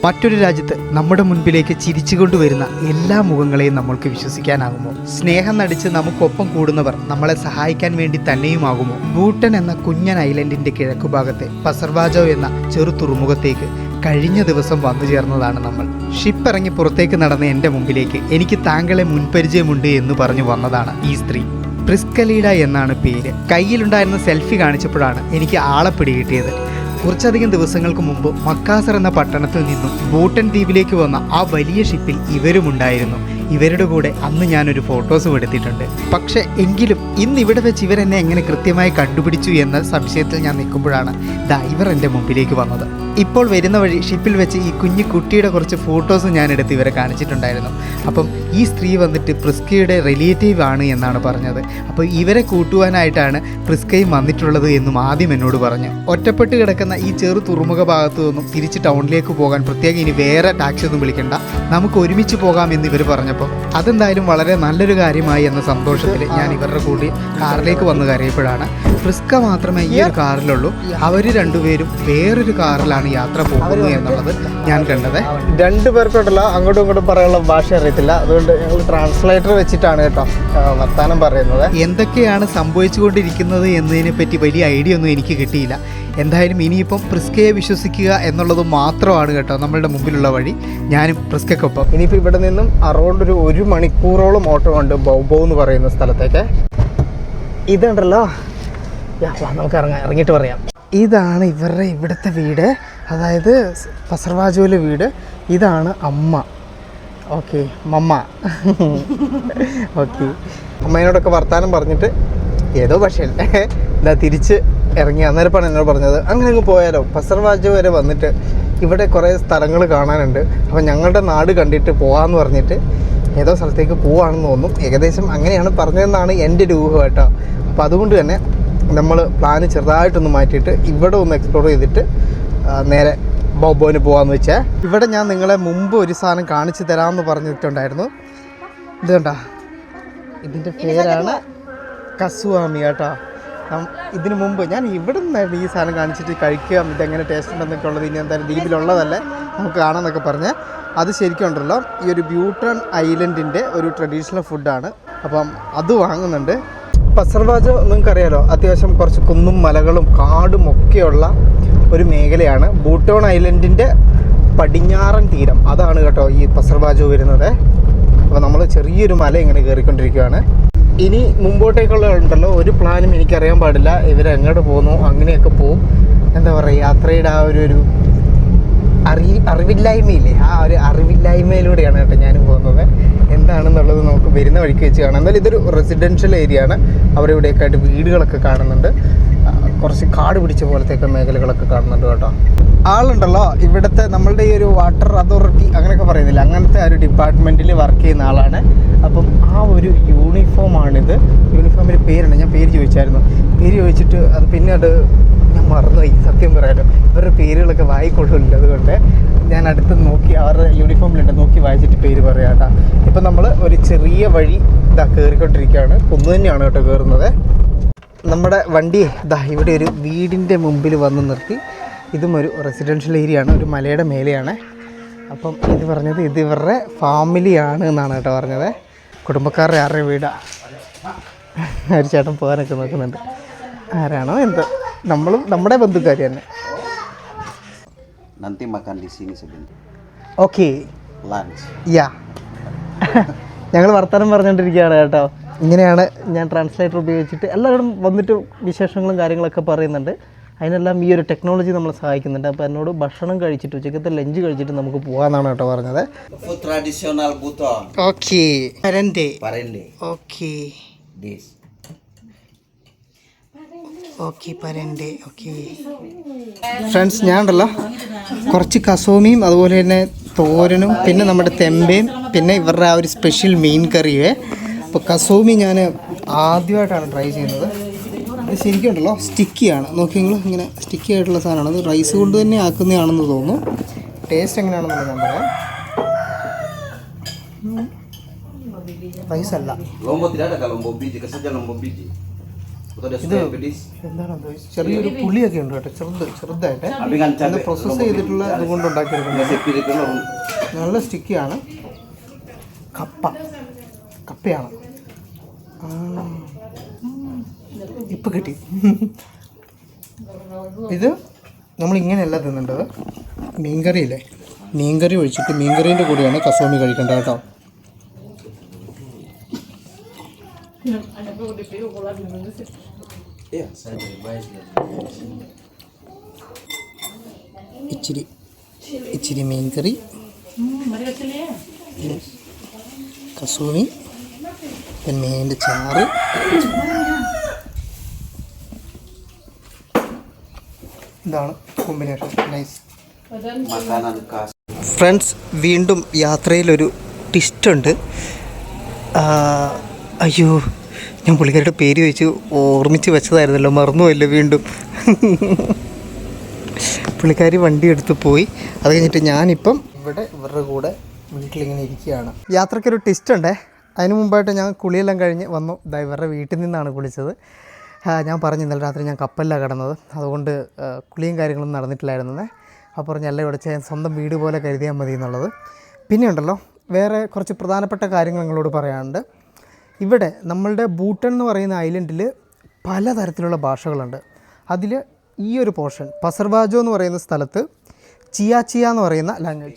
മറ്റൊരു രാജ്യത്ത് നമ്മുടെ മുൻപിലേക്ക് ചിരിച്ചുകൊണ്ടുവരുന്ന എല്ലാ മുഖങ്ങളെയും നമ്മൾക്ക് വിശ്വസിക്കാനാകുമോ? സ്നേഹം നടിച്ച് നമുക്കൊപ്പം കൂടുന്നവർ നമ്മളെ സഹായിക്കാൻ വേണ്ടി തന്നെയുമാകുമോ? ഭൂട്ടൻ എന്ന കുഞ്ഞൻ ഐലൻഡിന്റെ കിഴക്കുഭാഗത്തെ പസർവാജോ എന്ന ചെറു തുറമുഖത്തേക്ക് കഴിഞ്ഞ ദിവസം വന്നു ചേർന്നതാണ് നമ്മൾ. ഷിപ്പ് ഇറങ്ങി പുറത്തേക്ക് നടന്ന എൻ്റെ മുമ്പിലേക്ക് എനിക്ക് താങ്കളെ മുൻപരിചയമുണ്ട് എന്ന് പറഞ്ഞു വന്നതാണ് ഈ സ്ത്രീ. പ്രിസ്കലീഡ എന്നാണ് പേര്. കയ്യിലുണ്ടായിരുന്ന സെൽഫി കാണിച്ചപ്പോഴാണ് എനിക്ക് ആളെ പിടികിട്ടിയത്. കുറച്ചധികം ദിവസങ്ങൾക്ക് മുമ്പ് മക്കാസർ എന്ന പട്ടണത്തിൽ നിന്നും ഭൂട്ടൻ ദ്വീപിലേക്ക് വന്ന ആ വലിയ ഷിപ്പിൽ ഇവരുമുണ്ടായിരുന്നു. ഇവരുടെ കൂടെ അന്ന് ഞാനൊരു ഫോട്ടോസും എടുത്തിട്ടുണ്ട്. പക്ഷേ എങ്കിലും ഇന്ന് ഇവിടെ വെച്ച് ഇവരെന്നെ എങ്ങനെ കൃത്യമായി കണ്ടുപിടിച്ചു എന്ന സംശയത്തിൽ ഞാൻ നിൽക്കുമ്പോഴാണ് ഇവർ എൻ്റെ മുമ്പിലേക്ക് വന്നത്. ഇപ്പോൾ വരുന്ന വഴി ഷിപ്പിൽ വെച്ച് ഈ കുഞ്ഞു കുട്ടിയുടെ കുറച്ച് ഫോട്ടോസ് ഞാൻ എടുത്ത് ഇവരെ കാണിച്ചിട്ടുണ്ടായിരുന്നു. അപ്പം ഈ സ്ത്രീ വന്നിട്ട് പ്രിസ്കയുടെ റിലേറ്റീവ് ആണ് എന്നാണ് പറഞ്ഞത്. അപ്പോൾ ഇവരെ കൂട്ടുവാനായിട്ടാണ് പ്രിസ്കയും വന്നിട്ടുള്ളത് എന്നും ആദ്യം എന്നോട് പറഞ്ഞു. ഒറ്റപ്പെട്ട് കിടക്കുന്ന ഈ ചെറു തുറമുഖ ഭാഗത്തു നിന്നും തിരിച്ച് ടൗണിലേക്ക് പോകാൻ പ്രത്യേകം ഇനി വേറെ ടാക്സി ഒന്നും വിളിക്കണ്ട, നമുക്ക് ഒരുമിച്ച് പോകാമെന്ന് ഇവർ പറഞ്ഞപ്പോൾ അതെന്തായാലും വളരെ നല്ലൊരു കാര്യമായി എന്ന സന്തോഷത്തിൽ ഞാൻ ഇവരുടെ കൂടി കാറിലേക്ക് വന്ന് കയറിയപ്പോഴാണ് പ്രിസ്ക മാത്രമേ ഈ ഒരു കാറിലുള്ളൂ. അവർ രണ്ടുപേരും വേറൊരു കാറിലാണ് യാത്ര പോകുന്നത് എന്നുള്ളത് ഞാൻ കണ്ടത്. രണ്ടുപേർക്കുണ്ടല്ലോ അങ്ങോട്ടും ഇങ്ങോട്ടും പറയാനുള്ള ഭാഷ അറിയത്തില്ല, അതുകൊണ്ട് ഞങ്ങൾ ട്രാൻസ്ലേറ്റർ വെച്ചിട്ടാണ് കേട്ടോ വർത്താനം പറയുന്നത്. എന്തൊക്കെയാണ് സംഭവിച്ചുകൊണ്ടിരിക്കുന്നത് എന്നതിനെ പറ്റി വലിയ ഐഡിയ ഒന്നും എനിക്ക് കിട്ടിയില്ല. എന്തായാലും ഇനിയിപ്പം പ്രിസ്കയെ വിശ്വസിക്കുക എന്നുള്ളത് മാത്രമാണ് കേട്ടോ നമ്മളുടെ മുമ്പിലുള്ള വഴി. ഞാനും പ്രിസ്കയ്ക്കൊപ്പം ഇനിയിപ്പോൾ ഇവിടെ നിന്നും അറൗണ്ട് ഒരു മണിക്കൂറോളം ഓട്ടോ ഉണ്ട് ബൗബോ എന്ന് പറയുന്ന സ്ഥലത്തേക്ക്. ഇതുണ്ടല്ലോ, നമുക്ക് ഇറങ്ങിയിട്ട് പറയാം. ഇതാണ് ഇവരുടെ ഇവിടുത്തെ വീട്, അതായത് പസർവാജോയിലെ വീട്. ഇതാണ് അമ്മ. ഓക്കെ, മമ്മ. ഓക്കെ, അമ്മേനോടൊക്കെ വർത്താനം പറഞ്ഞിട്ട് ഏതോ പക്ഷേ തിരിച്ച് ഇറങ്ങി. അന്നേരപ്പാണ് എന്നോട് പറഞ്ഞത് അങ്ങനെ അങ്ങ് പോയാലോ, പസർവാജോ വരെ വന്നിട്ട് ഇവിടെ കുറേ സ്ഥലങ്ങൾ കാണാനുണ്ട്, അപ്പോൾ ഞങ്ങളുടെ നാട് കണ്ടിട്ട് പോകാമെന്ന് പറഞ്ഞിട്ട് ഏതോ സ്ഥലത്തേക്ക് പോവാണെന്ന് തോന്നും. ഏകദേശം അങ്ങനെയാണ് പറഞ്ഞതെന്നാണ് എൻ്റെ ഒരു ഊഹം കേട്ടോ. അപ്പോൾ അതുകൊണ്ട് തന്നെ നമ്മൾ പ്ലാന് ചെറുതായിട്ടൊന്ന് മാറ്റിയിട്ട് ഇവിടെ ഒന്ന് എക്സ്പ്ലോർ ചെയ്തിട്ട് നേരെ ബോബോന് പോകാമെന്ന് വെച്ചാൽ. ഇവിടെ ഞാൻ നിങ്ങളെ മുമ്പ് ഒരു സാധനം കാണിച്ചു തരാമെന്ന് പറഞ്ഞിട്ടുണ്ടായിരുന്നു. ഇത് കണ്ടോ, ഇതിൻ്റെ പേരാണ് കസുവാമി കേട്ടോ. ഇതിനു മുമ്പ് ഞാൻ ഇവിടെ നിന്നായിരുന്നു ഈ സാധനം കാണിച്ചിട്ട് കഴിക്കുക, ഇതെങ്ങനെ ടേസ്റ്റ് ഉണ്ടെന്നൊക്കെ ഉള്ളത്. ഇനി എന്തായാലും ദ്വീപിലുള്ളതല്ലേ നമുക്ക് കാണാമെന്നൊക്കെ പറഞ്ഞ് അത് ശരിക്കും ഉണ്ടല്ലോ ഈ ഒരു ഭൂട്ടാൻ ഐലൻഡിൻ്റെ ഒരു ട്രഡീഷണൽ ഫുഡാണ്. അപ്പം അത് വാങ്ങുന്നുണ്ട്. പസർവാജോ നിങ്ങൾക്കറിയാലോ, അത്യാവശ്യം കുറച്ച് കുന്നും മലകളും കാടും ഒക്കെയുള്ള ഒരു മേഖലയാണ്. ഭൂട്ടാൻ ഐലൻഡിൻ്റെ പടിഞ്ഞാറൻ തീരം അതാണ് കേട്ടോ ഈ പസർവാജോ വരുന്നത്. അപ്പോൾ നമ്മൾ ചെറിയൊരു മല ഇങ്ങനെ കയറിക്കൊണ്ടിരിക്കുകയാണ്. ഇനി മുമ്പോട്ടേക്കുള്ള ഉണ്ടല്ലോ ഒരു പ്ലാനും എനിക്കറിയാൻ പാടില്ല. ഇവരെങ്ങോട്ട് പോകുന്നു അങ്ങനെയൊക്കെ പോവും. എന്താ പറയുക, യാത്രയുടെ ആ ഒരു അറിവില്ലായ്മയില്ലേ, ആ ഒരു അറിവില്ലായ്മയിലൂടെയാണ് കേട്ടോ ഞാനും പോകുന്നത്. എന്താണെന്നുള്ളത് നമുക്ക് വരുന്ന വഴിക്ക് വെച്ച് കാണാം. എന്നാലും ഇതൊരു റെസിഡൻഷ്യൽ ഏരിയ ആണ്. അവിടെ ഇവിടെയൊക്കെ ആയിട്ട് വീടുകളൊക്കെ കാണുന്നുണ്ട്. കുറച്ച് കാട് പിടിച്ച പോലത്തെയൊക്കെ മേഖലകളൊക്കെ കാണുന്നുണ്ട് കേട്ടോ. ആളുണ്ടല്ലോ ഇവിടുത്തെ നമ്മളുടെ ഈ ഒരു വാട്ടർ അതോറിറ്റി അങ്ങനെയൊക്കെ പറയുന്നില്ല, അങ്ങനത്തെ ആ ഒരു ഡിപ്പാർട്ട്മെൻറ്റിൽ വർക്ക് ചെയ്യുന്ന ആളാണ്. അപ്പം ആ ഒരു യൂണിഫോമാണിത്. യൂണിഫോമിൻ്റെ പേരുണ്ട്, ഞാൻ പേര് ചോദിച്ചായിരുന്നു. പേര് ചോദിച്ചിട്ട് അത് പിന്നെ ഞാൻ മറന്നുപോയി സത്യം പറയാലോ. ഇവരുടെ പേരുകളൊക്കെ വായിക്കൊള്ളില്ല, അതുകൊണ്ട് ഞാൻ അടുത്ത് നോക്കി അവരുടെ യൂണിഫോമിലുണ്ട്, നോക്കി വായിച്ചിട്ട് പേര് പറയാം കേട്ടോ. ഇപ്പം നമ്മൾ ഒരു ചെറിയ വഴി കയറിക്കൊണ്ടിരിക്കുകയാണ്. കുന്നു തന്നെയാണ് കേട്ടോ കയറുന്നത്. നമ്മുടെ വണ്ടി ഇവിടെ ഒരു വീടിൻ്റെ മുമ്പിൽ വന്ന് നിർത്തി. ഇതും ഒരു റെസിഡൻഷ്യൽ ഏരിയ ആണ്, ഒരു മലയുടെ മേലെയാണ്. അപ്പം ഇത് പറഞ്ഞത് ഇത് ഇവരുടെ ഫാമിലിയാണ് എന്നാണ് കേട്ടോ പറഞ്ഞത്. കുടുംബക്കാരുടെ ആരുടെ വീടാണ്. ഒരു ചേട്ടൻ പോകാനൊക്കെ നോക്കുന്നുണ്ട്. ആരാണോ എന്തോ, നമ്മുടെ ബന്ധുക്കാർ തന്നെ. ഓക്കെ, യാ ഞങ്ങൾ വർത്തമാനം പറഞ്ഞുകൊണ്ടിരിക്കുകയാണ് കേട്ടോ. ഇങ്ങനെയാണ് ഞാൻ ട്രാൻസ്ലേറ്റർ ഉപയോഗിച്ചിട്ട് എല്ലാവരും വന്നിട്ട് വിശേഷങ്ങളും കാര്യങ്ങളൊക്കെ പറയുന്നുണ്ട്. അതിനെല്ലാം ഈ ഒരു ടെക്നോളജി നമ്മളെ സഹായിക്കുന്നുണ്ട്. അപ്പോൾ എന്നോട് ഭക്ഷണം കഴിച്ചിട്ട് ഉച്ചക്കത്തെ ലഞ്ച് കഴിച്ചിട്ട് നമുക്ക് പോകാമെന്നാണ് കേട്ടോ പറഞ്ഞത്. ഓക്കെ, ഫ്രണ്ട്സ്, ഞാൻ ഉണ്ടല്ലോ കുറച്ച് കസോമിയും അതുപോലെ തന്നെ തോരനും പിന്നെ നമ്മുടെ തെമ്പയും പിന്നെ ഇവരുടെ ആ ഒരു സ്പെഷ്യൽ മീൻ കറിയേ. അപ്പോൾ കസോമി ഞാൻ ആദ്യമായിട്ടാണ് ട്രൈ ചെയ്യുന്നത്. ഇത് ശരിക്കും ഉണ്ടല്ലോ സ്റ്റിക്കിയാണ്, നോക്കിയെങ്കിലും ഇങ്ങനെ സ്റ്റിക്കി ആയിട്ടുള്ള സാധനമാണ്. അത് റൈസ് കൊണ്ട് തന്നെ ആക്കുന്നതാണെന്ന് തോന്നുന്നു. ടേസ്റ്റ് എങ്ങനെയാണെന്നുള്ളത് ഞാൻ പറയാം. റൈസ് അല്ല, ഇത് എന്താണെന്തോ ചെറിയൊരു പുളിയൊക്കെ ഉണ്ട് കേട്ടോ, ചെറുതായിട്ട് അത് പ്രോസസ്സ് ചെയ്തിട്ടുള്ള ഇതുകൊണ്ട് ഉണ്ടാക്കിയെടുക്കുന്നത്. നല്ല സ്റ്റിക്കിയാണ്. കപ്പയാണ്. ഇപ്പം കിട്ടി. ഇത് നമ്മളിങ്ങനെയല്ല തിന്നേണ്ടത്. മീൻകറിയില്ലേ, മീൻകറി ഒഴിച്ചിട്ട് മീൻകറീൻ്റെ കൂടെയാണ് കസോമി കഴിക്കേണ്ടത് കേട്ടോ. ഇച്ചിരി മീൻകറി, കസൂമി, പിന്നെ മീനിൻ്റെ ചാറ്. ഇതാണ് കോമ്പിനേഷൻ. നൈസ്. ഫ്രണ്ട്സ്, വീണ്ടും യാത്രയിലൊരു ട്വിസ്റ്റ്. അയ്യോ, ഞാൻ പുള്ളിക്കാരുടെ പേര് ചോദിച്ചു ഓർമ്മിച്ച് വെച്ചതായിരുന്നല്ലോ, മറന്നുപോയല്ലോ വീണ്ടും. പുള്ളിക്കാരി വണ്ടി എടുത്ത് പോയി. അത് കഴിഞ്ഞിട്ട് ഞാനിപ്പം ഇവരുടെ കൂടെ വീട്ടിലിങ്ങനെ ഇരിക്കുകയാണ്. യാത്രയ്ക്കൊരു ട്വിസ്റ്റ് ഉണ്ടേ. അതിന് മുമ്പായിട്ട് ഞാൻ കുളിയെല്ലാം കഴിഞ്ഞ് വന്നു. ഇവരുടെ വീട്ടിൽ നിന്നാണ് കുളിച്ചത്. ഞാൻ പറഞ്ഞു ഇന്നലെ രാത്രി ഞാൻ കപ്പലിലാണ് കിടന്നത്, അതുകൊണ്ട് കുളിയും കാര്യങ്ങളൊന്നും നടന്നിട്ടില്ലായിരുന്നേ. അപ്പോൾ പറഞ്ഞല്ല, ഇവിടെ സ്വന്തം വീട് പോലെ കരുതിയാൽ മതി എന്നുള്ളത്. പിന്നെ ഉണ്ടല്ലോ, വേറെ കുറച്ച് പ്രധാനപ്പെട്ട കാര്യങ്ങൾ നിങ്ങളോട് പറയാനുണ്ട്. ഇവിടെ നമ്മളുടെ ഭൂട്ടൻ എന്ന് പറയുന്ന ഐലൻഡിൽ പലതരത്തിലുള്ള ഭാഷകളുണ്ട്. അതിൽ ഈ ഒരു പോർഷൻ പസർവാജോ എന്ന് പറയുന്ന സ്ഥലത്ത് ചിയാച്ചിയ എന്ന് പറയുന്ന ലാംഗ്വേജ്,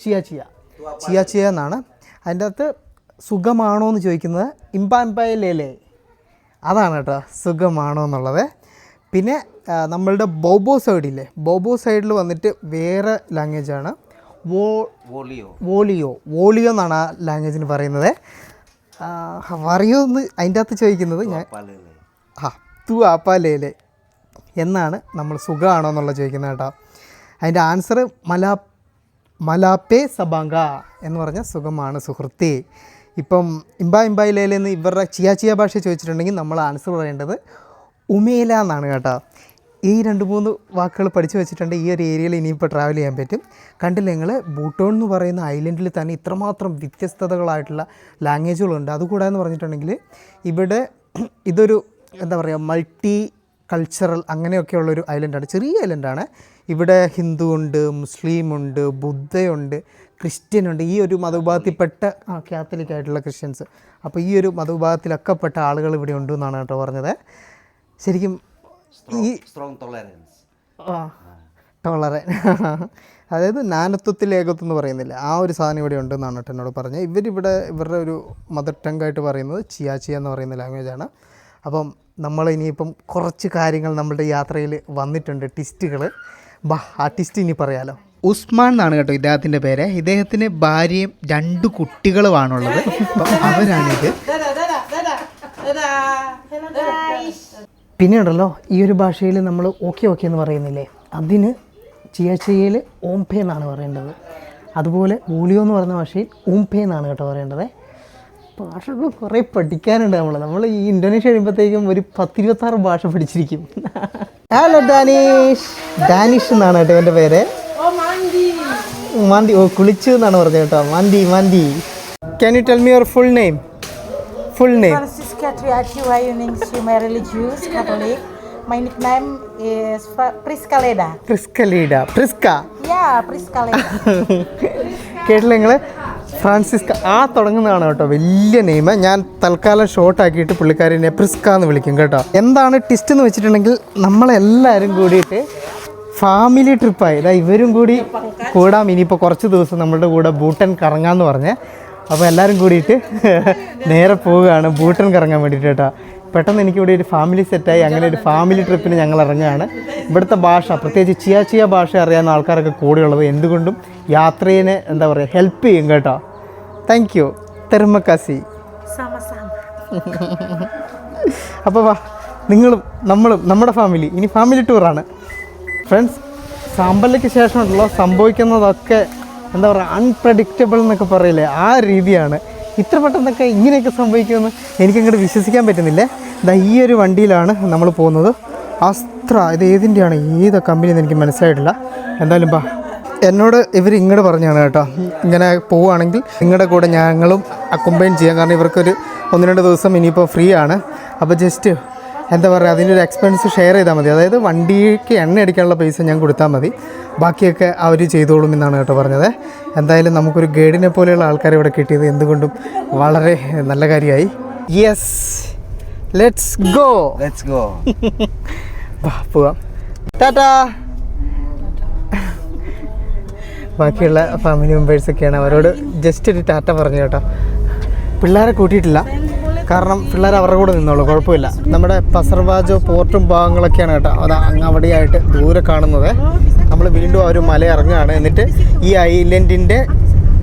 ചിയാച്ചിയ എന്നാണ്. അതിൻ്റെ അകത്ത് സുഖമാണോ എന്ന് ചോദിക്കുന്നത് ഇമ്പായലേലേ, അതാണ് കേട്ടോ സുഖമാണോ എന്നുള്ളത്. പിന്നെ നമ്മളുടെ ബോബോ സൈഡിൽ വന്നിട്ട് വേറെ ലാംഗ്വേജാണ്, വോളിയോ എന്നാണ് ആ ലാംഗ്വേജിന് പറയുന്നത്. അറിയോ എന്ന് അതിൻ്റെ അകത്ത് ചോദിക്കുന്നത് ഞാൻ തു ആപ്പാലേലെ എന്നാണ് നമ്മൾ സുഖമാണോ എന്നുള്ളത് ചോദിക്കുന്നത് കേട്ടോ. അതിൻ്റെ ആൻസർ മലാപ്പേ സബാങ്ക എന്ന് പറഞ്ഞാൽ സുഖമാണ് സുഹൃത്തേ. ഇപ്പം ഇമ്പായിലേലെന്ന് ഇവരുടെ ചിയാ ഭാഷ ചോദിച്ചിട്ടുണ്ടെങ്കിൽ നമ്മൾ ആൻസർ പറയേണ്ടത് ഉമേല എന്നാണ് കേട്ടോ. ഈ 2-3 വാക്കുകൾ പഠിച്ചു വെച്ചിട്ടുണ്ടെങ്കിൽ ഈ ഒരു ഏരിയയിൽ ഇനിയിപ്പോൾ ട്രാവൽ ചെയ്യാൻ പറ്റും. കണ്ടില്ല നിങ്ങൾ, ഭൂട്ടോൺ എന്ന് പറയുന്ന ഐലൻഡിൽ തന്നെ ഇത്രമാത്രം വ്യത്യസ്തതകളായിട്ടുള്ള ലാംഗ്വേജുകളുണ്ട്. അതുകൂടാന്ന് പറഞ്ഞിട്ടുണ്ടെങ്കിൽ ഇവിടെ ഇതൊരു എന്താ പറയുക, മൾട്ടി കൾച്ചറൽ അങ്ങനെയൊക്കെയുള്ളൊരു ഐലൻഡാണ്. ചെറിയ ഐലൻഡാണ്. ഇവിടെ ഹിന്ദു ഉണ്ട്, മുസ്ലിം ഉണ്ട്, ബുദ്ധയുണ്ട്, ക്രിസ്ത്യൻ ഉണ്ട്. ഈ ഒരു മതവിഭാഗത്തിൽപ്പെട്ട കാത്തലിക് ആയിട്ടുള്ള ക്രിസ്ത്യൻസ്, അപ്പോൾ ഈ ഒരു മതവിഭാഗത്തിലൊക്കെ പെട്ട ആളുകൾ ഇവിടെ ഉണ്ട് എന്നാണ് കേട്ടോ പറഞ്ഞത്. ശരിക്കും ഈ അതായത് നാനത്വത്തിൽ ഏകത്വം എന്ന് പറയുന്നില്ല, ആ ഒരു സാധനം ഇവിടെ ഉണ്ടെന്നാണ് കേട്ടോ എന്നോട് പറഞ്ഞത്. ഇവരുടെ ഒരു മദർ ടങ് ആയിട്ട് പറയുന്നത് ചിയ എന്ന് പറയുന്ന ലാംഗ്വേജാണ്. അപ്പം നമ്മൾ ഇനിയിപ്പം കുറച്ച് കാര്യങ്ങൾ നമ്മുടെ യാത്രയിൽ വന്നിട്ടുണ്ട്, ടിസ്റ്റുകൾ. ആ ടിസ്റ്റ് ഇനി പറയാലോ. ഉസ്മാൻ എന്നാണ് കേട്ടോ ഇദ്ദേഹത്തിൻ്റെ പേര്. ഇദ്ദേഹത്തിന് ഭാര്യയും 2 കുട്ടികളുമാണുള്ളത്. അപ്പം അവരാണിത്. പിന്നെ ഉണ്ടല്ലോ, ഈ ഒരു ഭാഷയിൽ നമ്മൾ ഓക്കെ എന്ന് പറയുന്നില്ലേ, അതിന് ചിയയിൽ ഓംപേ എന്നാണ് പറയേണ്ടത്. അതുപോലെ വോളിയോ എന്ന് പറയുന്ന ഭാഷയിൽ ഊംപേ എന്നാണ് കേട്ടോ പറയേണ്ടത്. ഭാഷകൾ കുറേ പഠിക്കാനുണ്ട്. നമ്മൾ ഈ ഇന്തോനേഷ്യ കഴിയുമ്പോഴത്തേക്കും ഒരു 10-26 ഭാഷ പഠിച്ചിരിക്കും. ഹലോ ഡാനിഷ് എന്നാണ് കേട്ടോ എൻ്റെ പേര്. മാന്തി, കുളിച്ചു എന്നാണ് പറഞ്ഞത് കേട്ടോ. മാന്തി. Can you tell me your full name? Francisca Triachiu Hayuning, I'm religious Catholic. My nickname is Priska Leda. Priska? Yeah, Priska Leda. കേട്ടില്ല നിങ്ങൾ, ഫ്രാൻസിസ്ക ആ തുടങ്ങുന്നതാണ് കേട്ടോ വലിയ നെയിം. ഞാൻ തൽക്കാലം ഷോർട്ടാക്കിയിട്ട് പുള്ളിക്കാരിനെ പ്രിസ്ക എന്ന് വിളിക്കും കേട്ടോ. എന്താണ് ടിസ്റ്റ് എന്ന് വെച്ചിട്ടുണ്ടെങ്കിൽ, നമ്മളെല്ലാവരും കൂടിയിട്ട് ഫാമിലി ട്രിപ്പായി. ഇവരും കൂടി കൂടാം ഇനിയിപ്പോൾ കുറച്ച് ദിവസം നമ്മളുടെ കൂടെ ഭൂട്ടൻ കറങ്ങാമെന്ന് പറഞ്ഞേ. അപ്പോൾ എല്ലാവരും കൂടിയിട്ട് നേരെ പോവുകയാണ് ഭൂട്ടൻ കറങ്ങാൻ വേണ്ടിയിട്ട് കേട്ടോ. പെട്ടെന്ന് എനിക്കിവിടെ ഒരു ഫാമിലി സെറ്റായി. അങ്ങനെ ഒരു ഫാമിലി ട്രിപ്പിന് ഞങ്ങൾ ഇറങ്ങുകയാണ്. ഇവിടുത്തെ ഭാഷ, പ്രത്യേകിച്ച് ചിയ ഭാഷ അറിയാവുന്ന ആൾക്കാരൊക്കെ കൂടെയുള്ളത് എന്തുകൊണ്ടും യാത്രയെ എന്താ പറയുക ഹെൽപ്പ് ചെയ്യും കേട്ടോ. താങ്ക് യു, തെർമക്കാസി. അപ്പോൾ വാ, നിങ്ങളും നമ്മളും നമ്മുടെ ഫാമിലി ഇനി ഫാമിലി ടൂറാണ് ഫ്രണ്ട്സ്. സാമ്പലിക്ക് ശേഷമുള്ള സംഭവിക്കുന്നതൊക്കെ എന്താ പറയുക അൺപ്രഡിക്റ്റബിൾ എന്നൊക്കെ പറയില്ലേ, ആ രീതിയാണ്. ഇത്ര പെട്ടെന്നൊക്കെ ഇങ്ങനെയൊക്കെ സംഭവിക്കുമെന്ന് എനിക്കങ്ങോട്ട് വിശ്വസിക്കാൻ പറ്റുന്നില്ലേ. ഈ ഒരു വണ്ടിയിലാണ് നമ്മൾ പോകുന്നത്. അസ്ത്ര, ഇത് ഏതിൻ്റെയാണ്, ഏത് കമ്പനിയെന്ന് എനിക്ക് മനസ്സിലായിട്ടില്ല. എന്തായാലും എന്നോട് ഇവർ ഇങ്ങോട്ട് പറഞ്ഞാണ് കേട്ടോ, ഇങ്ങനെ പോവുകയാണെങ്കിൽ നിങ്ങളുടെ കൂടെ ഞങ്ങളും അക്കോമ്പൈൻ ചെയ്യാം. കാരണം ഇവർക്കൊരു 1-2 ദിവസം ഇനിയിപ്പോൾ ഫ്രീ ആണ്. അപ്പോൾ ജസ്റ്റ് എന്താ പറയുക, അതിൻ്റെ ഒരു എക്സ്പെൻസ് ഷെയർ ചെയ്താൽ മതി. അതായത് വണ്ടിക്ക് എണ്ണ അടിക്കാനുള്ള പൈസ ഞാൻ കൊടുത്താൽ മതി, ബാക്കിയൊക്കെ അവർ ചെയ്തോളും എന്നാണ് കേട്ടോ പറഞ്ഞത്. എന്തായാലും നമുക്കൊരു ഗൈഡിനെ പോലെയുള്ള ആൾക്കാരെ ഇവിടെ കിട്ടിയത് എന്തുകൊണ്ടും വളരെ നല്ല കാര്യമായി. Yes, let's go. പോവാം. ടാറ്റാ. ബാക്കിയുള്ള ഫാമിലി മെമ്പേഴ്സൊക്കെയാണ്, അവരോട് ജസ്റ്റ് ഒരു ടാറ്റ പറഞ്ഞു കേട്ടോ. പിള്ളേരെ കൂട്ടിയിട്ടില്ല, കാരണം പിള്ളേർ അവരുടെ കൂടെ നിന്നോളൂ, കുഴപ്പമില്ല. നമ്മുടെ പസർവാജോ പോർട്ടും ഭാഗങ്ങളൊക്കെയാണ് കേട്ടോ അത് അങ്ങ് അവിടെയായിട്ട് ദൂരെ കാണുന്നത്. നമ്മൾ വീണ്ടും ആ ഒരു മല ഇറങ്ങുകയാണ്. എന്നിട്ട് ഈ ഐലൻഡിൻ്റെ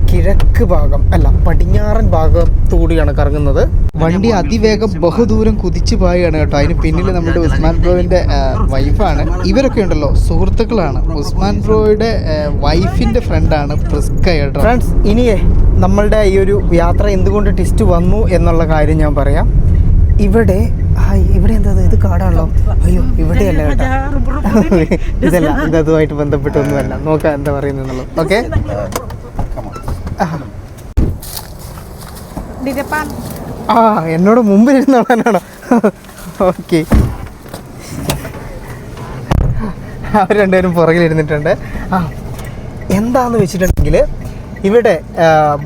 കിഴക്ക് ഭാഗം അല്ല പടിഞ്ഞാറൻ ഭാഗത്തുകൂടിയാണ് കറങ്ങുന്നത്. വണ്ടി അതിവേഗം ബഹുദൂരം കുതിച്ചു പോവുകയാണ് കേട്ടോ. അതിന് പിന്നിൽ നമ്മുടെ ഉസ്മാൻ ബ്രോയുടെ വൈഫാണ്. ഇവരൊക്കെ ഉണ്ടല്ലോ സുഹൃത്തുക്കളാണ്. ഉസ്മാൻ ബ്രോയുടെ വൈഫിൻ്റെ ഫ്രണ്ടാണ് പ്രിസ്ക കേട്ടോ. ഫ്രണ്ട്സ്, ഇനിയേ നമ്മളുടെ ഈ ഒരു യാത്ര എന്തുകൊണ്ട് ട്വിസ്റ്റ് വന്നു എന്നുള്ള കാര്യം ഞാൻ പറയാം. ഇവിടെ എന്താ ഇത് കാടാണല്ലോ. അയ്യോ, ഇവിടെയല്ല കേട്ടോ, ഇതല്ല, ഇതുമായിട്ട് ബന്ധപ്പെട്ടൊന്നുമല്ല. നോക്കാം എന്താ പറയുന്നത്. ഓക്കെ, എന്നോട് മുമ്പിൽ ഇരുന്നോളാനാണോ? ഓക്കെ, അവർ രണ്ടുപേരും പുറകിലിരുന്നിട്ടുണ്ട്. എന്താണെന്ന് വെച്ചിട്ടുണ്ടെങ്കിൽ ഇവിടെ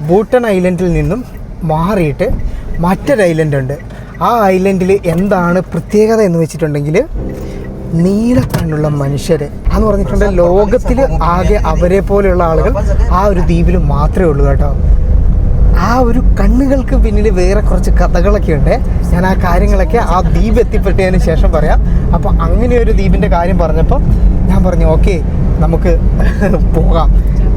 ഭൂട്ടൻ ഐലൻഡിൽ നിന്നും മാറിയിട്ട് മറ്റൊരു ഐലൻഡ് ഉണ്ട്. ആ ഐലൻഡിൽ എന്താണ് പ്രത്യേകത എന്ന് വെച്ചിട്ടുണ്ടെങ്കിൽ നീലക്കണ്ണുള്ള മനുഷ്യർ എന്ന് പറഞ്ഞിട്ടുണ്ടെങ്കിൽ ലോകത്തിൽ ആകെ അവരെ പോലെയുള്ള ആളുകൾ ആ ഒരു ദ്വീപിൽ മാത്രമേ ഉള്ളൂ കേട്ടോ. ആ ഒരു കണ്ണുകൾക്ക് പിന്നിൽ വേറെ കുറച്ച് കഥകളൊക്കെ ഉണ്ട്. ഞാൻ ആ കാര്യങ്ങളൊക്കെ ആ ദ്വീപ് എത്തിപ്പെട്ടതിന് ശേഷം പറയാം. അപ്പോൾ അങ്ങനെ ഒരു ദ്വീപിൻ്റെ കാര്യം പറഞ്ഞപ്പോൾ ഞാൻ പറഞ്ഞു ഓക്കെ നമുക്ക് പോകാം.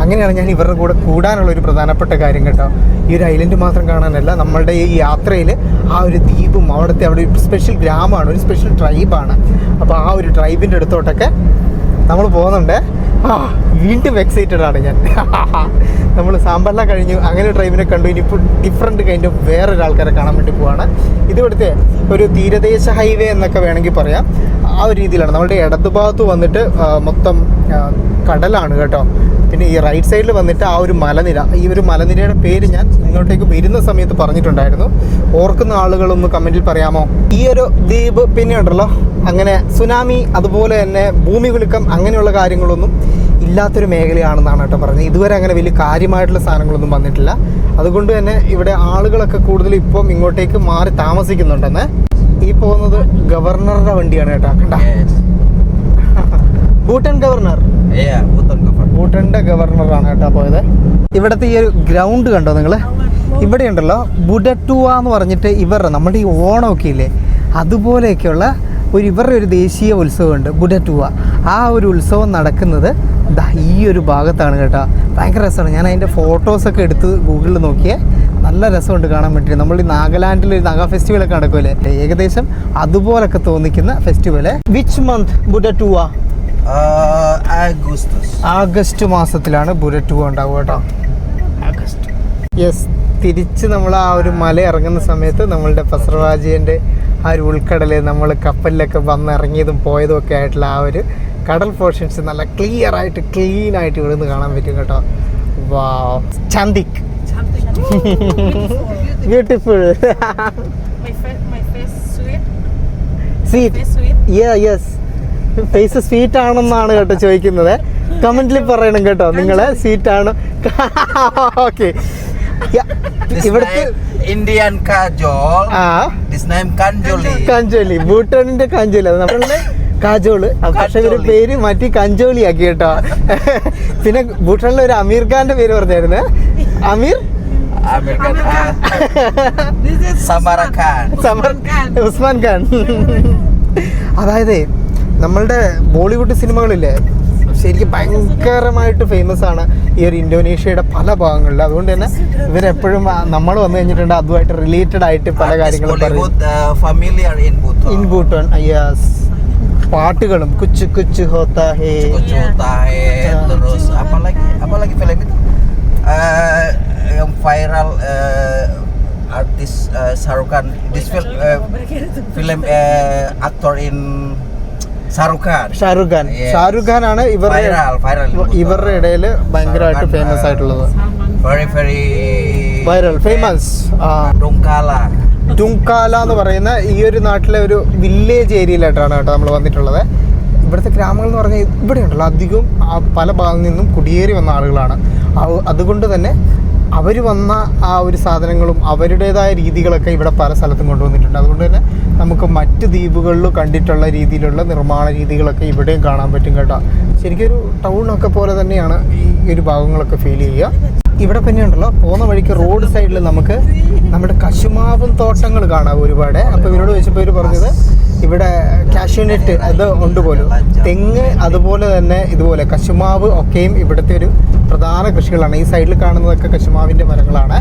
അങ്ങനെയാണ് ഞാൻ ഇവരുടെ കൂടെ കൂടാനുള്ള ഒരു പ്രധാനപ്പെട്ട കാര്യം കേട്ടോ. ഈ ഒരു ഐലൻഡ് മാത്രം കാണാനല്ല, നമ്മളുടെ ഈ യാത്രയിൽ ആ ഒരു ദ്വീപും അവിടെ ഒരു സ്പെഷ്യൽ ഗ്രാമമാണ്, ഒരു സ്പെഷ്യൽ ട്രൈബാണ്. അപ്പോൾ ആ ഒരു ട്രൈബിൻ്റെ അടുത്തോട്ടൊക്കെ നമ്മൾ പോകുന്നുണ്ട്. വീണ്ടും എക്സൈറ്റഡ് ആണ് ഞാൻ. നമ്മൾ സാമ്പല്ല കഴിഞ്ഞു, അങ്ങനെ ട്രൈബിനെ കണ്ടു. ഇനിയിപ്പോൾ ഡിഫറെൻറ്റ് കൈൻഡ് ഓഫ് വേറൊരാൾക്കാരെ കാണാൻ വേണ്ടി പോവാണ്. ഇതിവിടുത്തെ ഒരു തീരദേശ ഹൈവേ എന്നൊക്കെ വേണമെങ്കിൽ പറയാം. ആ ഒരു രീതിയിലാണ്. നമ്മളുടെ ഇടതുഭാഗത്ത് വന്നിട്ട് മൊത്തം കടലാണ് കേട്ടോ. പിന്നെ ഈ റൈറ്റ് സൈഡിൽ വന്നിട്ട് ആ ഒരു മലനിര, ഈ ഒരു മലനിരയുടെ പേര് ഞാൻ ഇങ്ങോട്ടേക്ക് വരുന്ന സമയത്ത് പറഞ്ഞിട്ടുണ്ടായിരുന്നു. ഓർക്കുന്ന ആളുകളൊന്ന് കമൻറ്റിൽ പറയാമോ? ഈ ഒരു ദ്വീപ് പിന്നെ ഉണ്ടല്ലോ അങ്ങനെ സുനാമി അതുപോലെ തന്നെ ഭൂമി കുലുക്കം അങ്ങനെയുള്ള കാര്യങ്ങളൊന്നും ഇല്ലാത്തൊരു മേഖലയാണെന്നാണ് കേട്ടോ പറഞ്ഞത്. ഇതുവരെ അങ്ങനെ വലിയ കാര്യമായിട്ടുള്ള സാധനങ്ങളൊന്നും വന്നിട്ടില്ല. അതുകൊണ്ട് തന്നെ ഇവിടെ ആളുകളൊക്കെ കൂടുതൽ ഇപ്പം ഇങ്ങോട്ടേക്ക് മാറി താമസിക്കുന്നുണ്ടെന്ന്. ഈ പോകുന്നത് ഗവർണറുടെ വണ്ടിയാണ് കേട്ടോ. കണ്ട, ഭൂട്ടൻ ഗവർണർ, ഭൂട്ടൻ്റെ ഗവർണറാണ് കേട്ടോ പോയത്. ഇവിടുത്തെ ഈ ഒരു ഗ്രൗണ്ട് കണ്ടോ നിങ്ങൾ? ഇവിടെ ഉണ്ടല്ലോ ബുഡറ്റുവ എന്ന് പറഞ്ഞിട്ട് ഇവരുടെ നമ്മുടെ ഈ ഓണമൊക്കെ ഇല്ലേ അതുപോലെയൊക്കെയുള്ള ഇവരുടെ ഒരു ദേശീയ ഉത്സവമുണ്ട് ബുഡറ്റുവ. ആ ഒരു ഉത്സവം നടക്കുന്നത് ഈ ഒരു ഭാഗത്താണ് കേട്ടോ. ഭയങ്കര രസമാണ്. ഞാൻ അതിൻ്റെ ഫോട്ടോസൊക്കെ എടുത്ത് ഗൂഗിളിൽ നോക്കിയേ, നല്ല രസമുണ്ട് കാണാൻ വേണ്ടി. നമ്മൾ ഈ നാഗാലാൻഡിൽ ഒരു നാഗാ ഫെസ്റ്റിവലൊക്കെ നടക്കുമല്ലേ, ഏകദേശം അതുപോലൊക്കെ തോന്നിക്കുന്ന ഫെസ്റ്റിവല്. വിച്ച് മന്ത് ബുഡറ്റുവ? ആഗസ്റ്റ് മാസത്തിലാണ് ബുഡറ്റുവ ഉണ്ടാവുക കേട്ടോ. ആഗസ്റ്റ്. യെസ്, തിരിച്ച് നമ്മൾ ആ ഒരു മല ഇറങ്ങുന്ന സമയത്ത് നമ്മളുടെ പസർവാജിയൻ്റെ ആ ഒരു ഉൾക്കടൽ നമ്മൾ കപ്പലിലൊക്കെ വന്നിറങ്ങിയതും പോയതും ഒക്കെ ആയിട്ടുള്ള ആ ഒരു കടൽ പോർഷൻസ് നല്ല ക്ലിയർ ആയിട്ട് ക്ലീൻ ആയിട്ട് ഇവിടെ നിന്ന് കാണാൻ പറ്റും കേട്ടോ. വാവ്, ചാന്ദിക്, beautiful. Sweet, yes, face sweet ആണെന്നാണ് കേട്ടോ ചോദിക്കുന്നത്. കമന്റിൽ പറയണം കേട്ടോ നിങ്ങള് സ്വീറ്റ് ആണ്. ഓക്കെ, ഇവിടുത്തെ Indian kajol. This name kanjoli. കഞ്ചോലി, ഭൂട്ടാനിന്റെ കഞ്ചോലി, അത് നമ്മുടെ കാജോള്. പക്ഷെ ഒരു പേര് മാറ്റി കഞ്ചോലി ആക്കി കേട്ടോ. പിന്നെ ഭൂട്ടാനിലെ ഒരു അമീർ ഖാന്റെ പേര് പറഞ്ഞായിരുന്നു. അമീർ ഉസ്മാൻ ഖാൻ. അതായത് നമ്മളുടെ ബോളിവുഡ് സിനിമകളില്ലേ ശരിക്കും ഭയങ്കരമായിട്ട് ഫേമസ് ആണ് ഈ ഒരു ഇന്തോനേഷ്യയുടെ പല ഭാഗങ്ങളിൽ. അതുകൊണ്ട് തന്നെ ഇവരെപ്പോഴും നമ്മൾ വന്നു കഴിഞ്ഞിട്ടുണ്ട് അതുമായിട്ട് റിലേറ്റഡ് ആയിട്ട് പല കാര്യങ്ങളും പറയും. ഇൻ ഭൂട്ടാൻ, യെസ്, പാട്ടുകളും കുച്ചു കുച്ചു ഹോത്താ ഹേ, terus apalagi film itu yang viral artis Shahrukh Khan. This film actor in Shahrukh Khan ആണ് ഇവരുടെ ഇടയിൽ ഭയങ്കരമായിട്ട് ഫേമസ് ആയിട്ടുള്ളത്. Very viral famous. ടുങ്കാല എന്ന് പറയുന്ന ഈ ഒരു നാട്ടിലെ ഒരു വില്ലേജ് ഏരിയയിലായിട്ടാണ് കേട്ടോ നമ്മൾ വന്നിട്ടുള്ളത്. ഇവിടുത്തെ ഗ്രാമങ്ങൾ എന്ന് പറഞ്ഞാൽ ഇവിടെ ഉണ്ടല്ലോ അധികവും പല ഭാഗങ്ങളിൽ നിന്നും കുടിയേറി വന്ന ആളുകളാണ്. അതുകൊണ്ട് തന്നെ അവർ വന്ന ആ ഒരു സാധനങ്ങളും അവരുടേതായ രീതികളൊക്കെ ഇവിടെ പല സ്ഥലത്തും കൊണ്ടുവന്നിട്ടുണ്ട്. അതുകൊണ്ട് തന്നെ നമുക്ക് മറ്റ് ദ്വീപുകളിൽ കണ്ടിട്ടുള്ള രീതിയിലുള്ള നിർമ്മാണ രീതികളൊക്കെ ഇവിടെയും കാണാൻ പറ്റും കേട്ടോ. ശരിക്കൊരു ടൗണൊക്കെ പോലെ തന്നെയാണ് ഈ ഒരു ഭാഗങ്ങളൊക്കെ ഫീൽ ചെയ്യുക. ഇവിടെ പിന്നെ ഉണ്ടല്ലോ പോകുന്ന വഴിക്ക് റോഡ് സൈഡിൽ നമുക്ക് നമ്മുടെ കശുമാവും തോട്ടങ്ങൾ കാണാം ഒരുപാട്. അപ്പോൾ ഇവരോട് ചോദിച്ചപ്പോൾ ഇവർ പറഞ്ഞത് ഇവിടെ കാഷ്യൂനട്ട് അത് ഉണ്ട് പോലും, തെങ്ങ് അതുപോലെ തന്നെ ഇതുപോലെ കശുമാവ് ഒക്കെയും ഇവിടുത്തെ ഒരു പ്രധാന കൃഷികളാണ്. ഈ സൈഡിൽ കാണുന്നതൊക്കെ കശുമാവിൻ്റെ മരങ്ങളാണ്.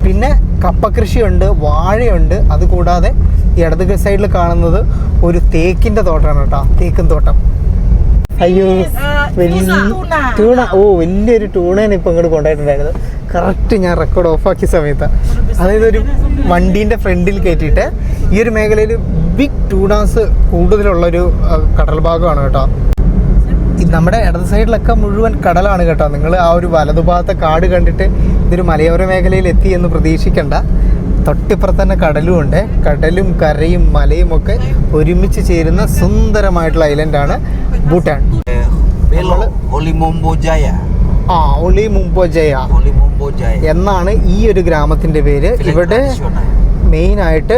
പിന്നെ കപ്പ കൃഷിയുണ്ട്, വാഴയുണ്ട്. അതുകൂടാതെ ഈ ഇടത് സൈഡിൽ കാണുന്നത് ഒരു തേക്കിൻ്റെ തോട്ടമാണ് കേട്ടോ, തേക്കും തോട്ടം. അയ്യോ വലിയ ടൂണ, വലിയൊരു ടൂണേനെ ഇപ്പം ഇങ്ങോട്ട് കൊണ്ടുപോയിട്ടുണ്ടായിരുന്നു. കറക്റ്റ് ഞാൻ റെക്കോർഡ് ഓഫാക്കിയ സമയത്ത്, അതായത് ഒരു വണ്ടീൻ്റെ ഫ്രണ്ടിൽ കയറ്റിയിട്ട് ഈ ഒരു മേഖലയിൽ ബിഗ് ടൂണാസ് കൂടുതലുള്ളൊരു കടൽ ഭാഗമാണ് കേട്ടോ. നമ്മുടെ ഇടത് സൈഡിലൊക്കെ മുഴുവൻ കടലാണ് കേട്ടോ. നിങ്ങൾ ആ ഒരു വലതുഭാഗത്തെ കാട് കണ്ടിട്ട് ഇതൊരു മലയോര മേഖലയിൽ എത്തി എന്ന് പ്രതീക്ഷിക്കേണ്ട. തൊട്ടിപ്പുറത്ത് തന്നെ കടലും ഉണ്ട്. കടലും കരയും മലയും ഒക്കെ ഒരുമിച്ച് ചേരുന്ന സുന്ദരമായിട്ടുള്ള ഐലൻഡാണ് ഭൂട്ടാൻ. ഒളിമുംബോജയ എന്നാണ് ഈ ഒരു ഗ്രാമത്തിൻ്റെ പേര്. ഇവിടെ മെയിനായിട്ട്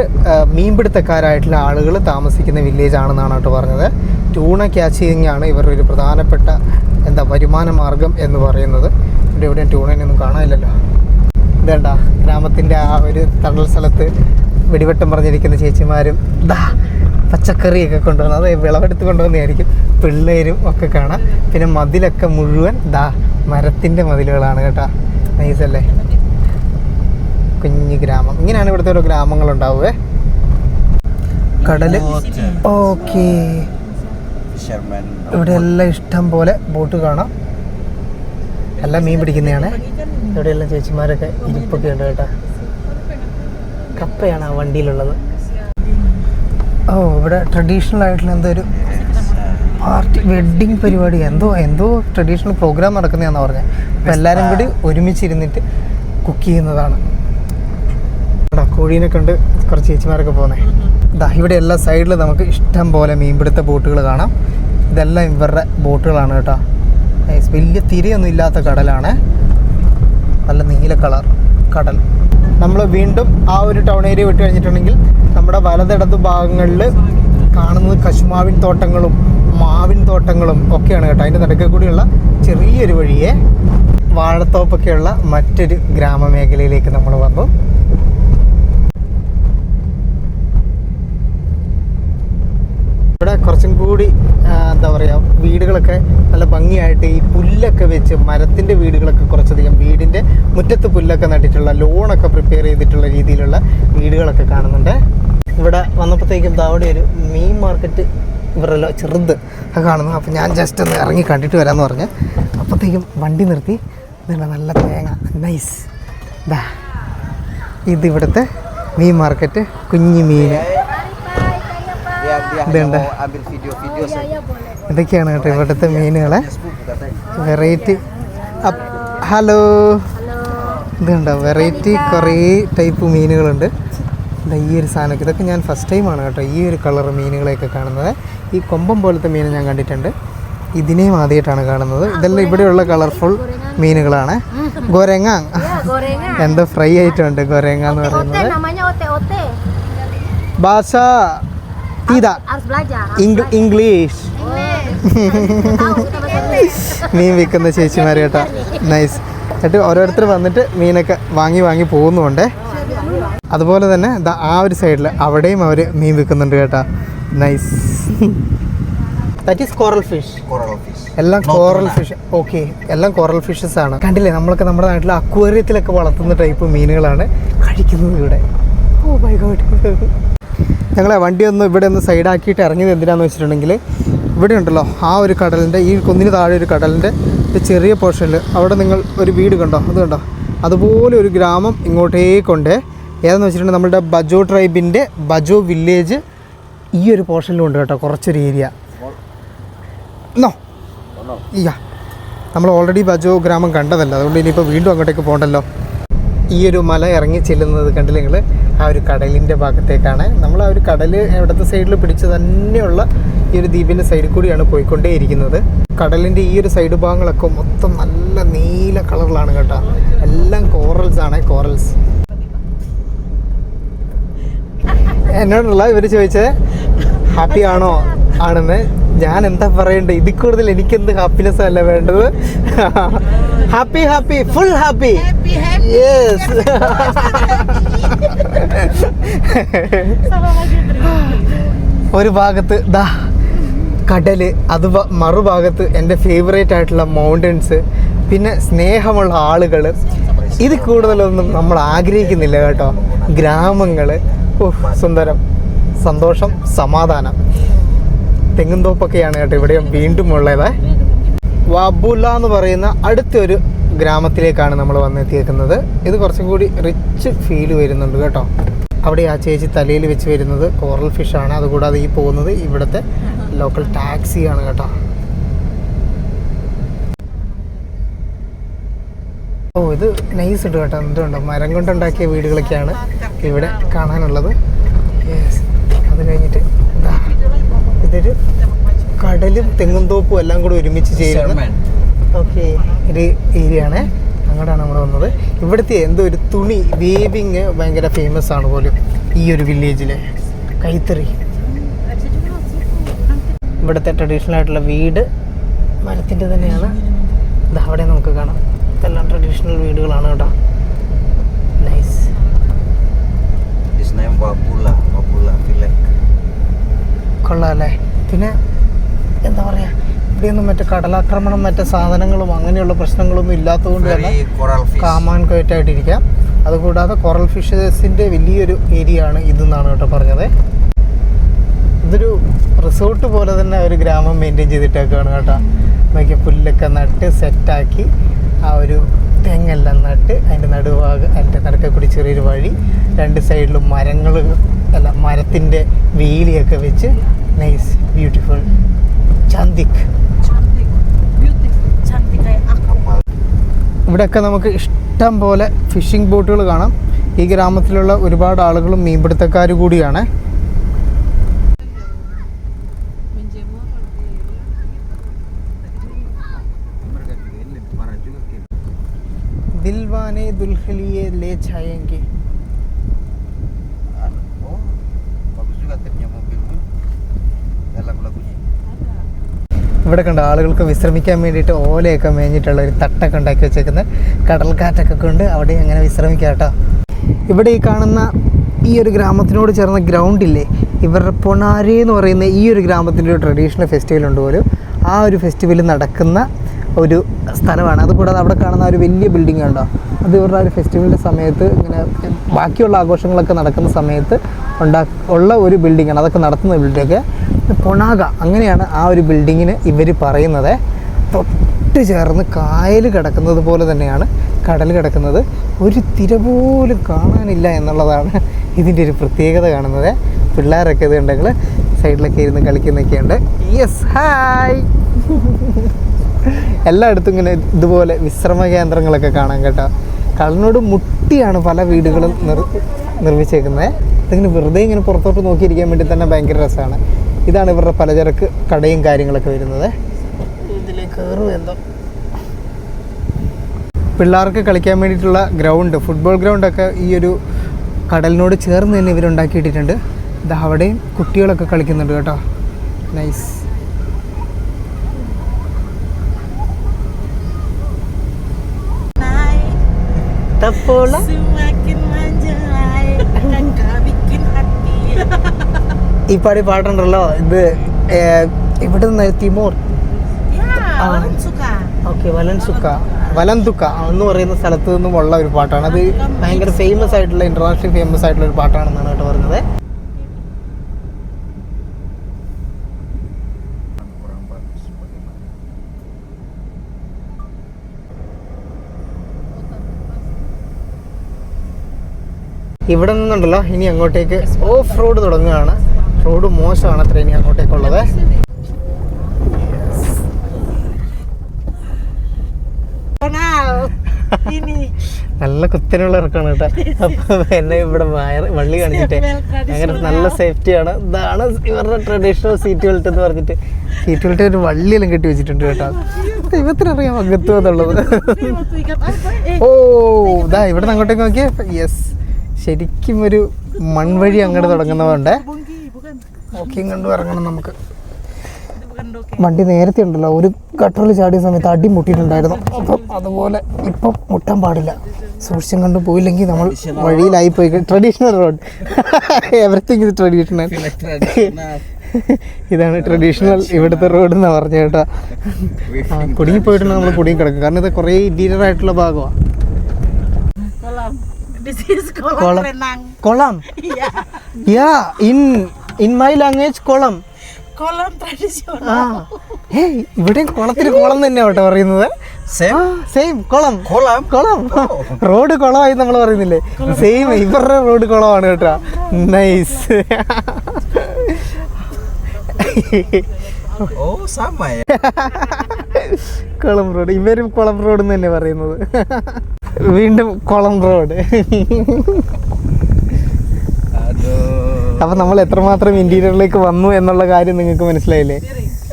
മീൻപിടുത്തക്കാരായിട്ടുള്ള ആളുകൾ താമസിക്കുന്ന വില്ലേജ് ആണെന്നാണ് കേട്ടോ പറഞ്ഞത്. ട്യൂണ ക്യാച്ചിങ് ആണ് ഇവരുടെ ഒരു പ്രധാനപ്പെട്ട വരുമാന മാർഗം എന്ന് പറയുന്നത്. ഇവിടെ എവിടെയും ട്യൂണയൊന്നും കാണാനില്ലല്ലോ. ഇതേണ്ട ഗ്രാമത്തിൻ്റെ ആ ഒരു തണൽ സ്ഥലത്ത് വെടിവെട്ടം പറഞ്ഞിരിക്കുന്ന ചേച്ചിമാരും പച്ചക്കറിയൊക്കെ കൊണ്ടുവന്ന്, അത് വിളവെടുത്ത് കൊണ്ടുവന്നതായിരിക്കും. പിള്ളേരും ഒക്കെ കാണാം. പിന്നെ മതിലൊക്കെ മുഴുവൻ മരത്തിൻ്റെ മതിലുകളാണ് കേട്ടോ. നൈസല്ലേ, കുഞ്ഞു ഗ്രാമം. ഇങ്ങനെയാണ് ഇവിടുത്തെ ഓരോ ഗ്രാമങ്ങളുണ്ടാവുക. കടല് ഓക്കെ. ഇവിടെ എല്ലാം ഇഷ്ടം പോലെ ബോട്ട് കാണാം. എല്ലാം മീൻ പിടിക്കുന്നതാണ്. ഇവിടെയെല്ലാം ചേച്ചിമാരൊക്കെ ഇരിപ്പൊക്കെ ഉണ്ട് കേട്ടോ. കപ്പയാണ് ആ വണ്ടിയിലുള്ളത്. ഇവിടെ ട്രഡീഷണൽ ആയിട്ടുള്ള എന്തോ ഒരു പാർട്ടി വെഡ്ഡിങ് പരിപാടി എന്തോ ട്രഡീഷണൽ പ്രോഗ്രാം നടക്കുന്നതാണെന്ന് പറഞ്ഞത്. അപ്പം എല്ലാവരും കൂടി ഒരുമിച്ചിരുന്നിട്ട് കുക്ക് ചെയ്യുന്നതാണ്. കോഴീനെ കണ്ട് കുറച്ച് ചേച്ചിമാരൊക്കെ പോകുന്നത്. ഇവിടെ എല്ലാ സൈഡിലും നമുക്ക് ഇഷ്ടം പോലെ മീൻപിടുത്ത ബോട്ടുകൾ കാണാം. ഇതെല്ലാം ഇവരുടെ ബോട്ടുകളാണ് കേട്ടോ. വലിയ തിരയൊന്നും ഇല്ലാത്ത കടലാണ്, നല്ല നീല കളർ കടൽ. നമ്മൾ വീണ്ടും ആ ഒരു ടൗൺ ഏരിയ വിട്ട് കഴിഞ്ഞിട്ടുണ്ടെങ്കിൽ നമ്മുടെ വലതിടത്ത് ഭാഗങ്ങളിൽ കാണുന്നത് കശുമാവിൻ തോട്ടങ്ങളും മാവിൻ തോട്ടങ്ങളും ഒക്കെയാണ് കേട്ടോ. അതിൻ്റെ നടുക്കിൽ കൂടിയുള്ള ചെറിയൊരു വഴിയെ വാഴത്തോപ്പൊക്കെയുള്ള മറ്റൊരു ഗ്രാമമേഖലയിലേക്ക് നമ്മൾ വന്നു. ഇവിടെ കുറച്ചും കൂടി വീടുകളൊക്കെ നല്ല ഭംഗിയായിട്ട് ഈ പുല്ലൊക്കെ വെച്ച് മരത്തിൻ്റെ വീടുകളൊക്കെ കുറച്ചധികം വീടിൻ്റെ മുറ്റത്ത് പുല്ലൊക്കെ നട്ടിട്ടുള്ള ലോണൊക്കെ പ്രിപ്പയർ ചെയ്തിട്ടുള്ള രീതിയിലുള്ള വീടുകളൊക്കെ കാണുന്നുണ്ട്. ഇവിടെ വന്നപ്പോഴത്തേക്കും അവിടെ ഒരു മീൻ മാർക്കറ്റ് ഇവരല്ലോ ചെറുത് കാണുന്നു. അപ്പോൾ ഞാൻ ജസ്റ്റ് ഒന്ന് ഇറങ്ങി കണ്ടിട്ട് വരാമെന്ന് പറഞ്ഞ് അപ്പോഴത്തേക്കും വണ്ടി നിർത്തി. നല്ല തേങ്ങ നൈസ്. ഇത് ഇവിടുത്തെ മീൻ മാർക്കറ്റ്. കുഞ്ഞു മീൻ ഇതുണ്ട്. ഇതൊക്കെയാണ് കേട്ടോ ഇവിടുത്തെ മീനുകളെ വെറൈറ്റി. ഹലോ, ഇതുണ്ടോ വെറൈറ്റി കുറേ ടൈപ്പ് മീനുകളുണ്ട്. ഈ ഒരു സാധനമൊക്കെ ഇതൊക്കെ ഞാൻ ഫസ്റ്റ് ടൈമാണ് കേട്ടോ ഈ ഒരു കളർ മീനുകളെയൊക്കെ കാണുന്നത്. ഈ കൊമ്പം പോലത്തെ മീൻ ഞാൻ കണ്ടിട്ടുണ്ട്, ഇതിനെയും ആദ്യമായിട്ടാണ് കാണുന്നത്. ഇതെല്ലാം ഇവിടെയുള്ള കളർഫുൾ മീനുകളാണ്. ഗോരങ്ങ എന്തോ ഫ്രൈ ആയിട്ടുണ്ട് ഗോരങ്ങ എന്ന് പറയുന്നത്. ഭാഷ ഇംഗ്ലീഷ് മീൻ വിൽക്കുന്ന ചേച്ചിമാർ കേട്ടോ. നൈസ്. എന്നിട്ട് ഓരോരുത്തർ വന്നിട്ട് മീനൊക്കെ വാങ്ങി പോകുന്നുണ്ട്. അതുപോലെ തന്നെ ആ ഒരു സൈഡിൽ അവിടെയും അവർ മീൻ വിൽക്കുന്നുണ്ട് കേട്ടോ. Nice. That is coral fish. എല്ലാം കോറൽ ഫിഷ്. ഓക്കെ, എല്ലാം കോറൽ ഫിഷസ് ആണ്. കണ്ടില്ലേ, നമ്മളൊക്കെ നമ്മുടെ നാട്ടിൽ അക്വേറിയത്തിലൊക്കെ വളർത്തുന്ന ടൈപ്പ് മീനുകളാണ് കഴിക്കുന്നത് ഇവിടെ. Oh my God. ഞങ്ങളെ വണ്ടി ഇവിടെ ഒന്ന് സൈഡാക്കിയിട്ട് ഇറങ്ങിയത് എന്തിനാന്ന് വെച്ചിട്ടുണ്ടെങ്കിൽ ഇവിടെ ഉണ്ടല്ലോ ആ ഒരു കടലിൻ്റെ ഈ കുന്നിന് താഴെ ഒരു കടലിൻ്റെ ചെറിയ പോർഷനിൽ അവിടെ നിങ്ങൾ ഒരു വീട് കണ്ടോ, അത് കണ്ടോ, അതുപോലെ ഒരു ഗ്രാമം ഇങ്ങോട്ടേക്കുണ്ട്. ഏതെന്ന് വെച്ചിട്ടുണ്ടെങ്കിൽ നമ്മുടെ ബജോ ട്രൈബിൻ്റെ ബജോ വില്ലേജ് ഈ ഒരു പോർഷനിലും ഉണ്ട് കേട്ടോ. കുറച്ചൊരു ഏരിയ നമ്മൾ ഓൾറെഡി ബജോ ഗ്രാമം കണ്ടതല്ല, അതുകൊണ്ട് ഇനിയിപ്പോൾ വീണ്ടും അങ്ങോട്ടേക്ക് പോകണ്ടല്ലോ. ഈ ഒരു മല ഇറങ്ങി ചെല്ലുന്നത് കണ്ടില്ല നിങ്ങൾ, ആ ഒരു കടലിൻ്റെ ഭാഗത്തേക്കാണ്. നമ്മൾ ആ ഒരു കടൽ ഇവിടുത്തെ സൈഡിൽ പിടിച്ച് തന്നെയുള്ള ഈ ഒരു ദ്വീപിൻ്റെ സൈഡിൽ കൂടിയാണ് പോയിക്കൊണ്ടേയിരിക്കുന്നത്. കടലിൻ്റെ ഈ ഒരു സൈഡ് ഭാഗങ്ങളൊക്കെ മൊത്തം നല്ല നീല കളറിലാണ് കേട്ടോ. എല്ലാം കോറൽസ് ആണ്, കോറൽസ്. എന്നോടുള്ള ഇവർ ചോദിച്ചത് ഹാപ്പി ആണോ ആണെന്ന്. ഞാൻ എന്താ പറയണ്ടേ, ഇതിൽ കൂടുതൽ എനിക്കെന്ത് ഹാപ്പിനെസ് അല്ല വേണ്ടത്. Happy happy full happy. Yes. ഒരു ഭാഗത്ത് ദാ കടല്, അത് മറുഭാഗത്ത് എൻ്റെ ഫേവറേറ്റ് ആയിട്ടുള്ള മൗണ്ടൻസ്, പിന്നെ സ്നേഹമുള്ള ആളുകൾ. ഇത് കൂടുതലൊന്നും നമ്മൾ ആഗ്രഹിക്കുന്നില്ല കേട്ടോ. ഗ്രാമങ്ങൾ, സുന്ദരം, സന്തോഷം, സമാധാനം. തെങ്ങുംതോപ്പൊക്കെയാണ് കേട്ടോ ഇവിടെ വീണ്ടും ഉള്ളത്. വാബുല എന്ന് പറയുന്ന അടുത്തൊരു ഗ്രാമത്തിലേക്കാണ് നമ്മൾ വന്നെത്തിയേക്കുന്നത്. ഇത് കുറച്ചും കൂടി റിച്ച് ഫീൽ വരുന്നുണ്ട് കേട്ടോ. അവിടെ ആ ചേച്ചി തലയിൽ വെച്ച് വരുന്നത് കോറൽ ഫിഷാണ്. അതുകൂടാതെ ഈ പോകുന്നത് ഇവിടുത്തെ ലോക്കൽ ടാക്സിയാണ് കേട്ടോ. ഓ, ഇത് നൈസ് ഉണ്ട് കേട്ടോ. എന്തുണ്ടോ മരം കൊണ്ടുണ്ടാക്കിയ വീടുകളൊക്കെയാണ് ഇവിടെ കാണാനുള്ളത്. യെസ്. അത് കഴിഞ്ഞിട്ട് ഇതൊരു കടലും തെങ്ങുംതോപ്പും എല്ലാം കൂടി ഒരുമിച്ച് ചേരുന്ന ഓക്കെ ഒരു ഏരിയ ആണ്. അങ്ങോട്ടാണ് നമ്മൾ വന്നത്. ഇവിടുത്തെ എന്തോ ഒരു തുണി വീവിങ് ഭയങ്കര ഫേമസ് ആണ് പോലും ഈ ഒരു വില്ലേജിലെ. കൈത്തറി, ഇവിടുത്തെ ട്രഡീഷണൽ ആയിട്ടുള്ള വീട് മരത്തിൻ്റെ തന്നെയാണ്. ഇത് അവിടെ നമുക്ക് കാണാം. ഇതെല്ലാം ട്രഡീഷണൽ വീടുകളാണ് കേട്ടോ. നൈസ്. കൊള്ളാം അല്ലേ? പിന്നെ എന്താ പറയുക, ഇവിടെയൊന്നും മറ്റേ കടലാക്രമണം മറ്റേ സാധനങ്ങളും അങ്ങനെയുള്ള പ്രശ്നങ്ങളൊന്നും ഇല്ലാത്തതുകൊണ്ട് തന്നെ കാമാൻ ക്വയറ്റായിട്ടിരിക്കാം. അതുകൂടാതെ കോറൽ ഫിഷസിൻ്റെ വലിയൊരു ഏരിയ ആണ് ഇതെന്നാണ് കേട്ടോ പറഞ്ഞത്. ഇതൊരു റിസോർട്ട് പോലെ തന്നെ ഒരു ഗ്രാമം മെയിൻറ്റെയിൻ ചെയ്തിട്ടൊക്കെയാണ് കേട്ടോ. നോക്കിയ പുല്ലൊക്കെ നട്ട് സെറ്റാക്കി, ആ ഒരു തെങ്ങെല്ലാം നട്ട് അതിൻ്റെ അതിൻ്റെ നടുക്കെ കൂടി ചെറിയൊരു വഴി, രണ്ട് സൈഡിലും മരങ്ങൾ അല്ല മരത്തിൻ്റെ വേലിയൊക്കെ വെച്ച് നൈസ് ബ്യൂട്ടിഫുൾ. ചാന്ദിക്. ഇവിടെയൊക്കെ നമുക്ക് ഇഷ്ടം പോലെ ഫിഷിംഗ് ബോട്ടുകൾ കാണാം. ഈ ഗ്രാമത്തിലുള്ള ഒരുപാട് ആളുകളും മീൻപിടുത്തക്കാർ കൂടിയാണ്. ദിൽവാനെ ദുൽഹലിയെ ലേ ചായേങ്കി. ഇവിടെ കണ്ട ആളുകൾക്ക് വിശ്രമിക്കാൻ വേണ്ടിയിട്ട് ഓലയൊക്കെ മേഞ്ഞിട്ടുള്ള ഒരു തട്ടൊക്കെ ഉണ്ടാക്കി വെച്ചേക്കുന്നത്. കടൽക്കാറ്റൊക്കെ കൊണ്ട് അവിടെ അങ്ങനെ വിശ്രമിക്കാം കേട്ടോ. ഇവിടെ ഈ കാണുന്ന ഈ ഒരു ഗ്രാമത്തിനോട് ചേർന്ന ഗ്രൗണ്ടില്ലേ, ഇവരുടെ പൊണാരി എന്ന് പറയുന്ന ഈ ഒരു ഗ്രാമത്തിൻ്റെ ഒരു ട്രഡീഷണൽ ഫെസ്റ്റിവൽ ഉണ്ട് പോലും. ആ ഒരു ഫെസ്റ്റിവൽ നടക്കുന്ന ഒരു സ്ഥലമാണ്. അതുകൂടാതെ അവിടെ കാണുന്ന ഒരു വലിയ ബിൽഡിംഗ് ഉണ്ടോ, അത് ഇവരുടെ ഒരു ഫെസ്റ്റിവലിൻ്റെ സമയത്ത് ഇങ്ങനെ ബാക്കിയുള്ള ആഘോഷങ്ങളൊക്കെ നടക്കുന്ന സമയത്ത് ഉള്ള ഒരു ബിൽഡിങ്ങാണ്. അതൊക്കെ നടത്തുന്ന ബിൽഡിങ്ങൊക്കെ പൊണാഗ അങ്ങനെയാണ് ആ ഒരു ബിൽഡിങ്ങിന് ഇവർ പറയുന്നത്. തൊട്ട് ചേർന്ന് കായൽ കിടക്കുന്നത് പോലെ തന്നെയാണ് കടൽ കിടക്കുന്നത്. ഒരു തിര പോലും കാണാനില്ല എന്നുള്ളതാണ് ഇതിൻ്റെ ഒരു പ്രത്യേകത കാണുന്നത്. പിള്ളേരൊക്കെ ഇത് ഉണ്ടെങ്കിൽ സൈഡിലൊക്കെ ഇരുന്ന് കളിക്കുന്നൊക്കെയുണ്ട്. Yes, hi. എല്ലായിടത്തും ഇങ്ങനെ ഇതുപോലെ വിശ്രമ കേന്ദ്രങ്ങളൊക്കെ കാണാൻ കേട്ടോ. കടലിനോട് മുട്ടിയാണ് പല വീടുകളും നിർമ്മിച്ചേക്കുന്നത്. ഇതിങ്ങനെ വെറുതെ ഇങ്ങനെ പുറത്തോട്ട് നോക്കിയിരിക്കാൻ വേണ്ടി തന്നെ ഭയങ്കര രസമാണ്. ഇതാണ് ഇവരുടെ പലചരക്ക് കടയും കാര്യങ്ങളൊക്കെ വരുന്നത്. ഇതിലേക്ക് കയറും എന്തോ. പിള്ളേർക്ക് കളിക്കാൻ വേണ്ടിയിട്ടുള്ള ഗ്രൗണ്ട്, ഫുട്ബോൾ ഗ്രൗണ്ടൊക്കെ ഈ ഒരു കടലിനോട് ചേർന്ന് തന്നെ ഇവരുണ്ടാക്കിയിട്ടിട്ടുണ്ട്. ഇത് അവിടെയും കുട്ടികളൊക്കെ കളിക്കുന്നുണ്ട് കേട്ടോ. നൈസ്. ഈ പാട്ടുണ്ടല്ലോ, ഇത് ഇവിടെ നിന്ന് തിമോർ ഓക്കെ വലന്തുക്ക എന്ന് പറയുന്ന സ്ഥലത്ത് നിന്നും ഉള്ള ഒരു പാട്ടാണ്. അത് ഭയങ്കര ഫേമസ് ആയിട്ടുള്ള ഇന്റർനാഷണൽ ഫേമസ് ആയിട്ടുള്ള ഒരു പാട്ടാണെന്നാണ് കേട്ടോ പറഞ്ഞത്. ഇവിടെ നിന്നുണ്ടല്ലോ ഇനി അങ്ങോട്ടേക്ക് ഓഫ് റോഡ് തുടങ്ങുകയാണ്. റോഡ് മോശമാണ് അത്ര ഇനി അങ്ങോട്ടേക്കുള്ളത്. നല്ല കുത്തനുള്ള ഇറക്കാണ് കേട്ടോ. അപ്പോൾ എന്നെ ഇവിടെ വള്ളി കാണിച്ചിട്ട് അങ്ങനെ നല്ല സേഫ്റ്റിയാണ്. ഇതാണ് ഇവരുടെ ട്രഡീഷണൽ സീറ്റ് ബെൽറ്റ് എന്ന് പറഞ്ഞിട്ട്. സീറ്റ് ബെൽറ്റ് ഒരു വള്ളിയെല്ലാം കെട്ടി വെച്ചിട്ടുണ്ട് കേട്ടോ. ദൈവത്തിനറിയാം അകത്തും എന്നുള്ളത്. ഓ ഇതാ ഇവിടെ നിന്ന് അങ്ങോട്ടേക്ക് നോക്കിയേ. യെസ്, ശരിക്കും ഒരു മൺവഴി അങ്ങോട്ട് തുടങ്ങുന്നതുകൊണ്ട് നോക്കിയും കണ്ടു ഇറങ്ങണം നമുക്ക്. വണ്ടി നേരത്തെ ഉണ്ടല്ലോ ഒരു ഗട്ടറിൽ ചാടിയ സമയത്ത് അടി മുട്ടിയിട്ടുണ്ടായിരുന്നു. അപ്പം അതുപോലെ ഇപ്പം മുട്ടാൻ പാടില്ല. സൂക്ഷിച്ചും കണ്ടു പോയില്ലെങ്കിൽ നമ്മൾ വഴിയിലായി പോയി. ട്രഡീഷണൽ റോഡ്, എവറിത്തിങ് ഇത് ട്രഡീഷണൽ. ഇതാണ് ട്രഡീഷണൽ ഇവിടുത്തെ റോഡ് എന്നാണ് പറഞ്ഞു കേട്ടോ. കുടുങ്ങി പോയിട്ടുണ്ടെങ്കിൽ നമ്മൾ കുടുങ്ങി കിടക്കും. കാരണം ഇത് കുറേ ഇന്റീരിയർ ആയിട്ടുള്ള ഭാഗമാണ്. കൊളം, യാ ഇൻ മൈ ലാംഗ്വേജ് കൊളം. Kolam tradisional. ഇവിടെയും കുളത്തിന് കുളം തന്നെ കേട്ടോ പറയുന്നത്. സെയിം കുളം. കുളം റോഡ് കുളമായി നമ്മൾ പറയുന്നില്ലേ, സെയിം ഇവരുടെ റോഡ് കുളമാണ് കേട്ടോ. നൈസ്. കുളം റോഡ്, ഇവരും കുളം റോഡ് എന്ന് തന്നെ പറയുന്നത്. വീണ്ടും കുളം റോഡ്. അപ്പൊ നമ്മൾ എത്രമാത്രം ഇന്റീരിയറിലേക്ക് വന്നു എന്നുള്ള കാര്യം നിങ്ങൾക്ക് മനസ്സിലായില്ലേ?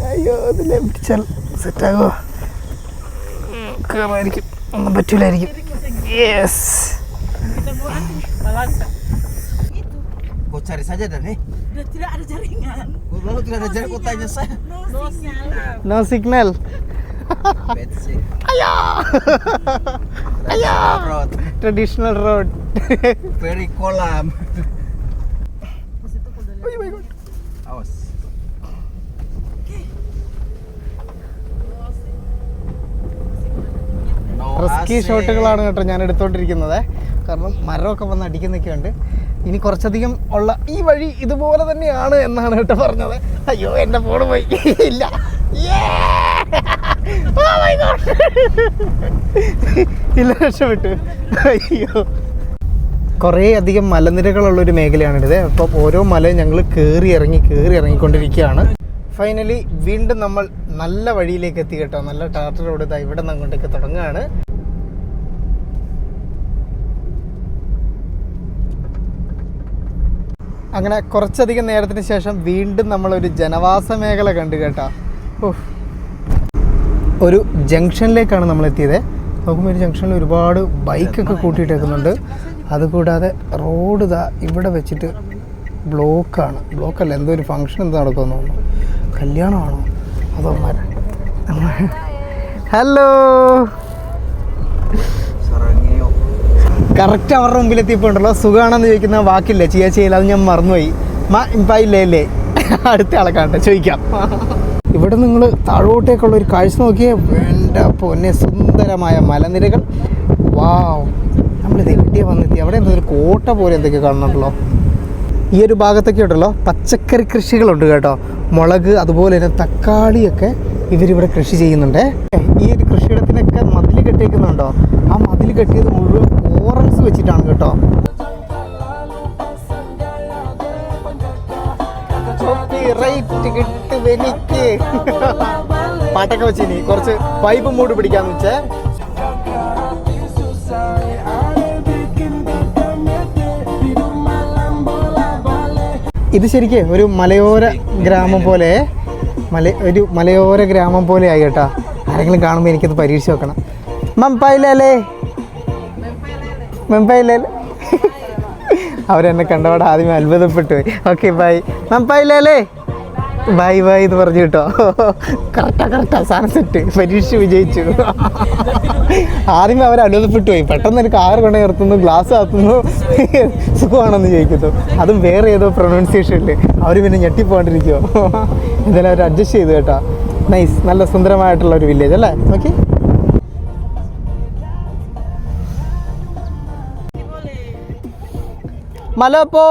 അയ്യോ ഇതിലെ പിടിച്ചാൽ സെറ്റാകോ? കയറായിരിക്കും, ഒന്നും പറ്റൂലായിരിക്കും. Yes. Kau cari saja dah nih. Udah tidak ada jaringan. Lalu tidak ada jaringan, kau tanya saya. No signal. No signal. അയ്യോ അയ്യോ. Traditional road. Very kolam. Awas. Risky ഷോട്ടുകളാണ് കേട്ടോ ഞാൻ എടുത്തോണ്ടിരിക്കുന്നത്. കാരണം മരമൊക്കെ വന്ന് അടിക്കുന്നൊക്കെ ഉണ്ട്. ഇനി കുറച്ചധികം ഉള്ള ഈ വഴി ഇതുപോലെ തന്നെയാണ് എന്നാണ് കേട്ടോ പറഞ്ഞത്. അയ്യോ എൻ്റെ ഫോണ് പോയി. ഇല്ല, ഇല്ല, രക്ഷപ്പെട്ടു. അയ്യോ, കുറേ അധികം മലനിരകളുള്ളൊരു മേഖലയാണിത്. അപ്പം ഓരോ മലയും ഞങ്ങൾ കയറി ഇറങ്ങിക്കൊണ്ടിരിക്കുകയാണ്. ഫൈനലി വീണ്ടും നമ്മൾ നല്ല വഴിയിലേക്ക് എത്തി കേട്ടോ. നല്ല ടാർട്ടർ റോഡ് ഇതാ ഇവിടെ നിന്ന് അങ്ങോട്ടേക്ക് തുടങ്ങുകയാണ്. അങ്ങനെ കുറച്ചധികം നേരത്തിന് ശേഷം വീണ്ടും നമ്മളൊരു ജനവാസ മേഖല കണ്ടു കേട്ടോ. ഒരു ജംഗ്ഷനിലേക്കാണ് നമ്മൾ എത്തിയത്. നോക്കുമ്പോൾ ഒരു ജംഗ്ഷനിൽ ഒരുപാട് ബൈക്കൊക്കെ കൂട്ടിയിട്ടേക്കുന്നുണ്ട്. അതുകൂടാതെ റോഡ് ഇതാ ഇവിടെ വെച്ചിട്ട് ബ്ലോക്കാണ്. ബ്ലോക്കല്ല, എന്തോ ഒരു ഫങ്ഷൻ എന്തോ നടക്കുമെന്ന് തോന്നുന്നു. കല്യാണമാണോ അതോ ഹലോ. കറക്റ്റ് അവരുടെ മുമ്പിലെത്തിയപ്പോൾ ഉണ്ടല്ലോ, സുഖമാണെന്ന് ചോദിക്കുന്ന വാക്കില്ല, ചെയ്യില്ല, അത് ഞാൻ മറന്നുപോയി. ഇല്ലേ അടുത്ത ആളെ കാണട്ടെ, ചോദിക്കാം. ഇവിടെ നിങ്ങൾ താഴോട്ടേക്കുള്ള ഒരു കാഴ്ച നോക്കിയേ. എൻ്റെ പൊന്നെ, സുന്ദരമായ മലനിരകൾ. വാവ്, നമ്മളിത് എവിടെയാണ് വന്നെത്തി? അവിടെ എന്തോ ഒരു കോട്ട പോലെ എന്തൊക്കെ കാണുന്നുണ്ടല്ലോ. ഈ ഒരു ഭാഗത്തൊക്കെ ഉണ്ടല്ലോ പച്ചക്കറി കൃഷികളുണ്ട് കേട്ടോ. മുളക്, അതുപോലെ തന്നെ തക്കാളിയൊക്കെ ഇവരിവിടെ കൃഷി ചെയ്യുന്നുണ്ട്. ഈ ഒരു കൃഷിയിടത്തിനൊക്കെ മതിൽ കെട്ടിയേക്കുന്നുണ്ടോ? ആ മതിൽ കെട്ടിയത് മുഴുവൻ ഓറൻസ് വെച്ചിട്ടാണ് കേട്ടോ. പാട്ടൊക്കെ വെച്ചിനി കുറച്ച് പൈപ്പ് മൂട് പിടിക്കാന്ന് വെച്ചേ. ഇത് ശരിക്കും ഒരു മലയോര ഗ്രാമം പോലെ, ഒരു മലയോര ഗ്രാമം പോലെ ആയി കേട്ടോ. ആരെങ്കിലും കാണുമ്പോൾ എനിക്കത് പരീക്ഷിച്ച് നോക്കണം. മംപൈലേ അവരെന്നെ കണ്ടവിടെ ആദ്യമേ അത്ഭുതപ്പെട്ടു പോയി. ഓക്കെ ബൈ മംപൈലേ, ബൈ ബൈ എന്ന് പറഞ്ഞു കേട്ടോ. കറക്റ്റാ സാധനം സെറ്റ്, പരീക്ഷ വിജയിച്ചു. ആദ്യമേ അവർ അത്ഭുതപ്പെട്ടു പോയി. പെട്ടെന്ന് ഒരു കാർ കൊണ്ട് നിർത്തുന്നു, ഗ്ലാസ് ആത്തുന്നു, സുഖമാണെന്ന് ചോദിക്കുന്നു. അതും വേറെ ഏതോ പ്രൊനൗൺസിയേഷനിൽ. അവർ പിന്നെ ഞെട്ടിപ്പോണ്ടിരിക്കുമോ. എന്തായാലും അവർ അഡ്ജസ്റ്റ് ചെയ്തു കേട്ടോ. നൈസ്, നല്ല സുന്ദരമായിട്ടുള്ള ഒരു വില്ലേജ് അല്ലേ. ഓക്കെ, മലപ്പോ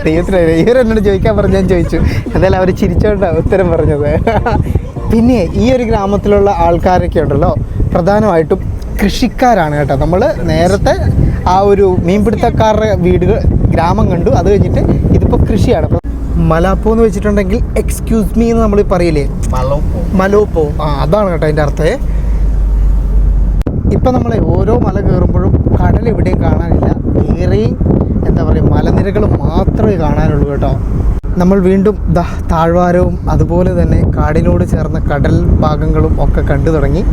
ദൈവത്തിനറിയാം, ഇവരെന്നോട് ചോദിക്കാൻ പറഞ്ഞ് ഞാൻ ചോദിച്ചു. എന്തായാലും അവർ ചിരിച്ചോണ്ടാണ് ഉത്തരം പറഞ്ഞത്. പിന്നെ ഈ ഒരു ഗ്രാമത്തിലുള്ള ആൾക്കാരൊക്കെ ഉണ്ടല്ലോ പ്രധാനമായിട്ടും കൃഷിക്കാരാണ് കേട്ടോ. നമ്മൾ നേരത്തെ ആ ഒരു മീൻപിടുത്തക്കാരുടെ വീടുകൾ ഗ്രാമം കണ്ടു. അത് കഴിഞ്ഞിട്ട് ഇതിപ്പോൾ കൃഷിയാണ്. അപ്പോൾ മലാപ്പോ എന്ന് വെച്ചിട്ടുണ്ടെങ്കിൽ എക്സ്ക്യൂസ് മീ എന്ന് നമ്മൾ പറയില്ലേ, മലോപ്പോ. അതാണ് കേട്ടോ അതിൻ്റെ അർത്ഥം. ഇപ്പം നമ്മളെ ഓരോ മല കയറുമ്പോഴും കടൽ എവിടെയും കാണാനില്ല, ഏറെയും എന്താ പറയുക മലനിരകൾ മാത്രമേ കാണാനുള്ളൂ കേട്ടോ. നമ്മൾ വീണ്ടും താഴ്വാരവും അതുപോലെ തന്നെ കാടിനോട് ചേർന്ന കടൽ ഭാഗങ്ങളും ഒക്കെ കണ്ടു തുടങ്ങി.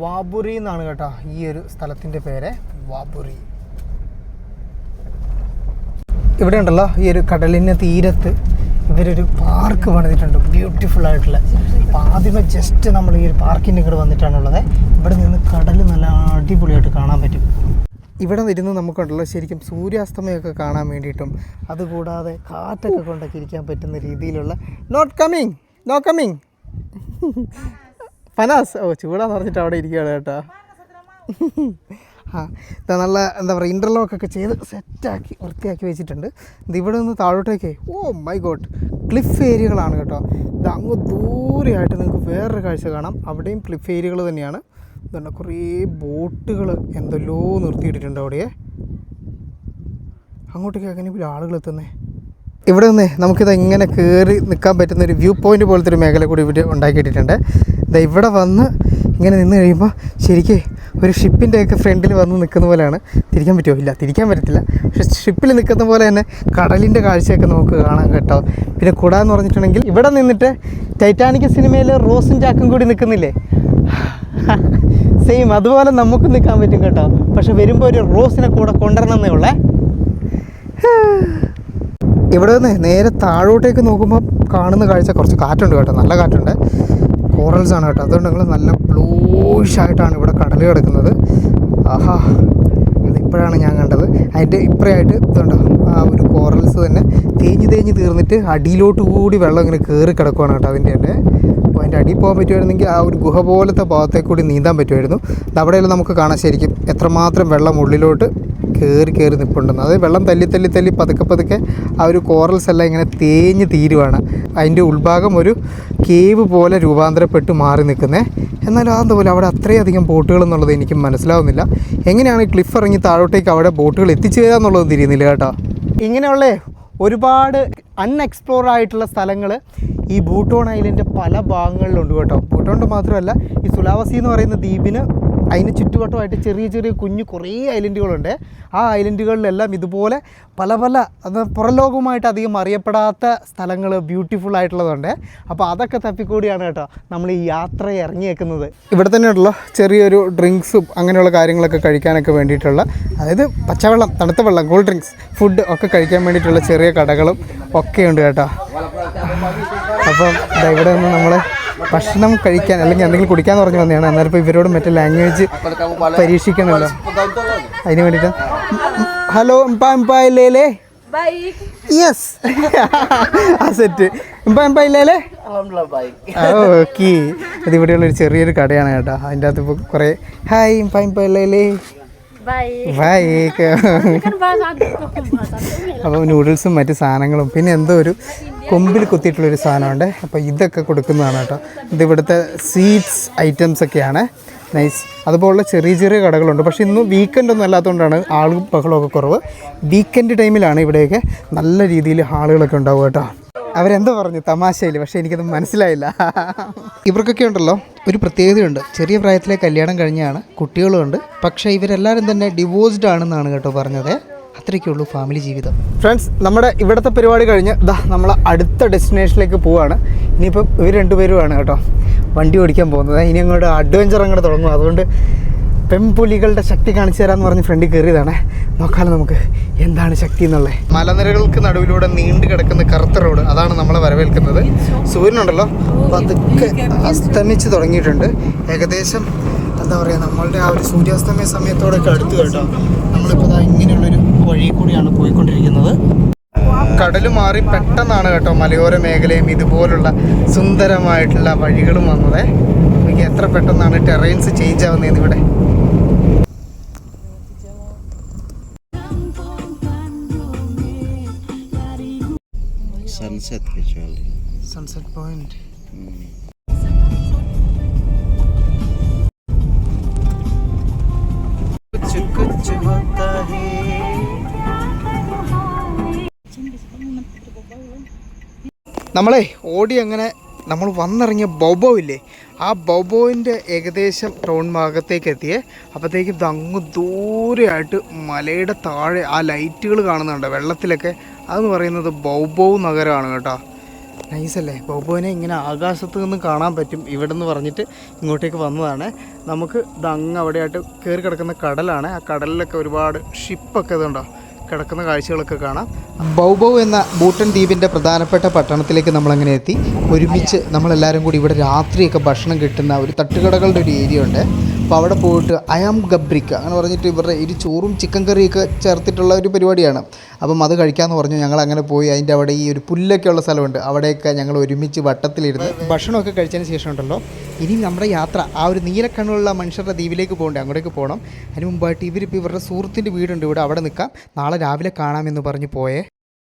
വാബുറി എന്നാണ് കേട്ടോ ഈ ഒരു സ്ഥലത്തിൻ്റെ പേര്, വാബുറി. ഇവിടെ ഉണ്ടല്ലോ ഈ ഒരു കടലിന് തീരത്ത് ഇവരൊരു പാർക്ക് പണിതിട്ടുണ്ട്, ബ്യൂട്ടിഫുൾ ആയിട്ടുള്ള. അപ്പോൾ ആദ്യമേ ജസ്റ്റ് നമ്മൾ ഈ ഒരു പാർക്കിൻ്റെ ഇങ്ങോട്ട് വന്നിട്ടാണുള്ളത്. ഇവിടെ നിന്ന് കടൽ നല്ല അടിപൊളിയായിട്ട് കാണാൻ പറ്റും. ഇവിടെ ഇരുന്ന് നമുക്കുണ്ടല്ലോ ശരിക്കും സൂര്യാസ്തമയമൊക്കെ കാണാൻ വേണ്ടിയിട്ടും അതുകൂടാതെ കാറ്റൊക്കെ കൊണ്ടൊക്കെ ഇരിക്കാൻ പറ്റുന്ന രീതിയിലുള്ള നോട്ട് കമ്മിങ് നോ കമ്മിങ് ഫനാസ്. ഓ ചൂടാന്ന് പറഞ്ഞിട്ട് അവിടെ ഇരിക്കുകയാണ് കേട്ടോ. നല്ല എന്താ പറയുക ഇൻ്റർലോക്കൊക്കെ ചെയ്ത് സെറ്റാക്കി വൃത്തിയാക്കി വെച്ചിട്ടുണ്ട്. ഇത് ഇവിടെ നിന്ന് താഴോട്ടേക്ക് ഓ മൈ ഗോഡ് ക്ലിഫ് ഏരിയകളാണ് കേട്ടോ. ഇത് അങ്ങ് ദൂരെയായിട്ട് നിങ്ങൾക്ക് വേറൊരു കാഴ്ച കാണാം, അവിടെയും ക്ലിഫ് ഏരിയകൾ തന്നെയാണ്. ഇതുണ്ട് കുറേ ബോട്ടുകൾ എന്തെല്ലോ നിർത്തിയിട്ടിട്ടുണ്ട് അവിടെ. അങ്ങോട്ടേക്ക് അങ്ങനെ ആളുകൾ എത്തുന്നേ. ഇവിടെ നിന്ന് നമുക്കിത് എങ്ങനെ കയറി നിൽക്കാൻ പറ്റുന്ന ഒരു വ്യൂ പോയിൻ്റ് പോലത്തെ ഒരു മേഖല കൂടി ഇവിടെ ഉണ്ടാക്കിയിട്ടുണ്ട്. ഇതാ ഇവിടെ വന്ന് ഇങ്ങനെ നിന്ന് കഴിയുമ്പോൾ ശരിക്കും ഒരു ഷിപ്പിൻ്റെയൊക്കെ ഫ്രണ്ടിൽ വന്ന് നിൽക്കുന്ന പോലെയാണ്. തിരിക്കാൻ പറ്റുമോ? ഇല്ല, തിരിക്കാൻ പറ്റത്തില്ല. പക്ഷേ ഷിപ്പിൽ നിൽക്കുന്ന പോലെ തന്നെ കടലിൻ്റെ കാഴ്ചയൊക്കെ നമുക്ക് കാണാൻ കേട്ടോ. പിന്നെ കൂടാന്ന് പറഞ്ഞിട്ടുണ്ടെങ്കിൽ ഇവിടെ നിന്നിട്ട് ടൈറ്റാനിക് സിനിമയിൽ റോസും ജാക്കും കൂടി നിൽക്കുന്നില്ലേ, സെയിം അതുപോലെ നമുക്ക് നിൽക്കാൻ പറ്റും കേട്ടോ. പക്ഷെ വരുമ്പോൾ ഒരു റോസിനെ കൂടെ കൊണ്ടുവരണമെന്നേ ഉള്ളേ. ഇവിടെ നിന്ന് നേരെ താഴോട്ടേക്ക് നോക്കുമ്പോൾ കാണുന്ന കാഴ്ച കുറച്ച് കാറ്റുണ്ട് കേട്ടോ, നല്ല കാറ്റുണ്ട്. കോറൽസ് ആണ് കേട്ടോ, അതുകൊണ്ട് നിങ്ങൾ നല്ല ബ്ലൂഷായിട്ടാണ് ഇവിടെ കടൽ കിടക്കുന്നത്. ആഹാ, അതിപ്പോഴാണ് ഞാൻ കണ്ടത്. അതിൻ്റെ ഇപ്പറയായിട്ട് ഇതുണ്ടോ ആ ഒരു കോറൽസ് തന്നെ തേഞ്ഞ് തീർന്നിട്ട് അടിയിലോട്ട് കൂടി വെള്ളം ഇങ്ങനെ കയറി കിടക്കുവാണ് കേട്ടോ അതിൻ്റെ തന്നെ. അപ്പോൾ അതിൻ്റെ അടിയിൽ പോകാൻ പറ്റുമായിരുന്നെങ്കിൽ ആ ഒരു ഗുഹ പോലത്തെ ഭാഗത്തേക്ക് കൂടി നീന്താൻ പറ്റുമായിരുന്നു. അവിടെയെല്ലാം നമുക്ക് കാണാൻ ശരിക്കും എത്രമാത്രം വെള്ളം ഉള്ളിലോട്ട് കയറി നിൽപ്പുണ്ടെന്ന്. അത് വെള്ളം തല്ലി പതുക്കെ ആ ഒരു കോറൽസ് എല്ലാം ഇങ്ങനെ തേഞ്ഞ് തീരുവാണ്. അതിൻ്റെ ഉൾഭാഗം ഒരു കേവ് പോലെ രൂപാന്തരപ്പെട്ട് മാറി നിൽക്കുന്നത്. എന്നാലും അതുപോലെ അവിടെ അത്രയധികം ബോട്ടുകൾ എന്നുള്ളത് എനിക്ക് മനസ്സിലാവുന്നില്ല. എങ്ങനെയാണ് ക്ലിഫ് ഇറങ്ങി താഴോട്ടേക്ക് അവിടെ ബോട്ടുകൾ എത്തിച്ചേരുക എന്നുള്ളത് തിരിയുന്നില്ല കേട്ടോ. ഇങ്ങനെയുള്ള ഒരുപാട് അൺഎക്സ്പ്ലോർഡ് ആയിട്ടുള്ള സ്ഥലങ്ങൾ ഈ ബൂട്ടോൺ ഐലൻഡ് പല ഭാഗങ്ങളിലുണ്ട് കേട്ടോ. ബൂട്ടോണിൻ്റെ മാത്രമല്ല, ഈ സുലാവസി എന്ന് പറയുന്ന ദ്വീപിന് അതിന് ചുറ്റുവട്ടമായിട്ട് ചെറിയ കുഞ്ഞു കുറേ ഐലൻഡുകളുണ്ട്. ആ ഐലൻഡുകളിലെല്ലാം ഇതുപോലെ പല പുറം ലോകവുമായിട്ട് അധികം അറിയപ്പെടാത്ത സ്ഥലങ്ങൾ ബ്യൂട്ടിഫുൾ ആയിട്ടുള്ളതുണ്ട്. അപ്പോൾ അതൊക്കെ തപ്പിക്കൂടിയാണ് കേട്ടോ നമ്മൾ ഈ യാത്ര ഇറങ്ങിയേക്കുന്നത്. ഇവിടെ തന്നെ ഉണ്ടല്ലോ ചെറിയൊരു ഡ്രിങ്ക്സും അങ്ങനെയുള്ള കാര്യങ്ങളൊക്കെ കഴിക്കാനൊക്കെ വേണ്ടിയിട്ടുള്ള, അതായത് പച്ചവെള്ളം, തണുത്ത വെള്ളം, കൂൾ ഡ്രിങ്ക്സ്, ഫുഡ് ഒക്കെ കഴിക്കാൻ വേണ്ടിയിട്ടുള്ള ചെറിയ കടകളും ഒക്കെ ഉണ്ട് കേട്ടോ. അപ്പം ഇവിടെ നിന്ന് നമ്മൾ ഭക്ഷണം കഴിക്കാൻ അല്ലെങ്കിൽ എന്തെങ്കിലും കുടിക്കാമെന്ന് പറഞ്ഞു വന്നതാണ്. എന്നാലും ഇപ്പോൾ ഇവരോട് മറ്റേ ലാംഗ്വേജ് പരീക്ഷിക്കണമല്ലോ, അതിന് വേണ്ടിയിട്ട്. ഹലോ എംപായില്ലേ യെസ് ആ സെറ്റ് എംപായില്ലേ ഓക്കെ. ഇതിവിടെയുള്ളൊരു ചെറിയൊരു കടയാണ് കേട്ടോ. അതിൻ്റെ അകത്ത് ഇപ്പോൾ കുറേ ഹായ് എംപായില്ലേ ബൈ. അപ്പോൾ നൂഡിൽസും മറ്റ് സാധനങ്ങളും പിന്നെ എന്തോ ഒരു കൊമ്പിൽ കുത്തിയിട്ടുള്ളൊരു സാധനമുണ്ട്. അപ്പോൾ ഇതൊക്കെ കൊടുക്കുന്നതാണ് കേട്ടോ. ഇത് ഇവിടുത്തെ സ്വീറ്റ്സ് ഐറ്റംസ് ഒക്കെയാണ്. നൈസ്. അതുപോലുള്ള ചെറിയ കടകളുണ്ട്. പക്ഷേ ഇന്നും വീക്കെൻഡ് ഒന്നും അല്ലാത്തതുകൊണ്ടാണ് ആളും ബഹളമൊക്കെ കുറവ്. വീക്കെൻഡ് ടൈമിലാണ് ഇവിടെയൊക്കെ നല്ല രീതിയിൽ ആളുകളൊക്കെ ഉണ്ടാവും കേട്ടോ. അവരെന്തോ പറഞ്ഞു തമാശയിൽ, പക്ഷേ എനിക്കത് മനസ്സിലായില്ല. ഇവർക്കൊക്കെ ഉണ്ടല്ലോ ഒരു പ്രത്യേകതയുണ്ട്. ചെറിയ പ്രായത്തിലെ കല്യാണം കഴിഞ്ഞാണ്, കുട്ടികളുമുണ്ട്. പക്ഷേ ഇവരെല്ലാവരും തന്നെ ഡിവോഴ്സ്ഡ് ആണെന്നാണ് കേട്ടോ പറഞ്ഞത്. അത്രയ്ക്കുള്ളൂ ഫാമിലി ജീവിതം. ഫ്രണ്ട്സ്, നമ്മുടെ ഇവിടുത്തെ പരിപാടി കഴിഞ്ഞ് നമ്മൾ അടുത്ത ഡെസ്റ്റിനേഷനിലേക്ക് പോവുകയാണ്. ഇനിയിപ്പം ഇവർ രണ്ടുപേരുമാണ് കേട്ടോ വണ്ടി ഓടിക്കാൻ പോകുന്നത്. ഇനി അങ്ങോട്ട് അഡ്വഞ്ചർ അങ്ങോട്ട് തുടങ്ങും. അതുകൊണ്ട് പെൺപുലികളുടെ ശക്തി കാണിച്ചു തരാമെന്ന് പറഞ്ഞ് ഫ്രണ്ടിൽ കയറിയതാണ്. നോക്കാലോ നമുക്ക് എന്താണ് ശക്തി എന്നുള്ളത്. മലനിരകൾക്ക് നടുവിലൂടെ നീണ്ടു കിടക്കുന്ന കറുത്ത റോഡ്, അതാണ് നമ്മളെ വരവേൽക്കുന്നത്. സൂര്യനുണ്ടല്ലോ പതുക്കെ അസ്തമിച്ച് തുടങ്ങിയിട്ടുണ്ട്. ഏകദേശം എന്താ പറയുക, നമ്മളുടെ ആ ഒരു സൂര്യാസ്തമയ സമയത്തോടൊക്കെ അടുത്ത് കേട്ടോ. നമ്മളിപ്പോൾ ഇങ്ങനെയുള്ളൊരു വഴി കൂടിയാണ് പോയിക്കൊണ്ടിരിക്കുന്നത്. കടൽ മാറി പെട്ടെന്നാണ് കേട്ടോ മലയോര മേഖലയും ഇതുപോലുള്ള സുന്ദരമായിട്ടുള്ള വഴികളും വന്നത്. എനിക്ക് എത്ര പെട്ടെന്നാണ് ടെറൈൻസ് ചേഞ്ച് ആവുന്നതെന്ന് ഇവിടെ. Sunset kecuali. Sunset Point. നമ്മളെ ഓടി അങ്ങനെ നമ്മൾ വന്നിറങ്ങിയ ബൗബോ ഇല്ലേ, ആ ബൗബോവിൻ്റെ ഏകദേശം ടൗൺ ഭാഗത്തേക്ക് എത്തിയേ. അപ്പോഴത്തേക്കും ഇത് അങ്ങ് ദൂരെയായിട്ട് മലയുടെ താഴെ ആ ലൈറ്റുകൾ കാണുന്നുണ്ട് വെള്ളത്തിലൊക്കെ. അതെന്ന് പറയുന്നത് ബൗബോ നഗരമാണ് കേട്ടോ. നൈസല്ലേ, ബൗബോവിനെ ഇങ്ങനെ ആകാശത്ത് നിന്ന് കാണാൻ പറ്റും ഇവിടെ നിന്ന് പറഞ്ഞിട്ട് ഇങ്ങോട്ടേക്ക് വന്നതാണ്. നമുക്ക് ഇത് അങ്ങ് അവിടെയായിട്ട് കയറി കിടക്കുന്ന കടലാണ്. ആ കടലിലൊക്കെ ഒരുപാട് ഷിപ്പൊക്കെ ഇതുണ്ടോ കിടക്കുന്ന കാഴ്ചകളൊക്കെ കാണാം. ബൗബോ എന്ന ഭൂട്ടൻ ദ്വീപിൻ്റെ പ്രധാനപ്പെട്ട പട്ടണത്തിലേക്ക് നമ്മളങ്ങനെ എത്തി. ഒരുമിച്ച് നമ്മളെല്ലാവരും കൂടി ഇവിടെ രാത്രിയൊക്കെ ഭക്ഷണം കിട്ടുന്ന ഒരു തട്ടുകടകളുടെ ഒരു ഏരിയ ഉണ്ട്. അപ്പോൾ അവിടെ പോയിട്ട് അയാം ഗബ്രിക്ക അങ്ങനെ പറഞ്ഞിട്ട് ഇവരുടെ ഒരു ചോറും ചിക്കൻ കറിയൊക്കെ ചേർത്തിട്ടുള്ള ഒരു പരിപാടിയാണ്. അപ്പം അത് കഴിക്കാമെന്ന് പറഞ്ഞു. ഞങ്ങൾ അങ്ങനെ പോയി. അതിൻ്റെ അവിടെ ഈ ഒരു പുല്ലൊക്കെ ഉള്ള സ്ഥലമുണ്ട്. അവിടെയൊക്കെ ഞങ്ങൾ ഒരുമിച്ച് വട്ടത്തിലിരുന്ന് ഭക്ഷണമൊക്കെ കഴിച്ചതിന് ശേഷം ഉണ്ടല്ലോ ഇനി നമ്മുടെ യാത്ര ആ ഒരു നീലക്കണ്ണുള്ള മനുഷ്യരുടെ ദ്വീപിലേക്ക് പോകണ്ടേ, അങ്ങോട്ടേക്ക് പോകണം. അതിന് മുമ്പായിട്ട് ഇവരിപ്പോൾ ഇവരുടെ സുഹൃത്തിൻ്റെ വീടുണ്ട് ഇവിടെ, അവിടെ നിൽക്കാം, നാളെ രാവിലെ കാണാമെന്ന് പറഞ്ഞ് പോയേ.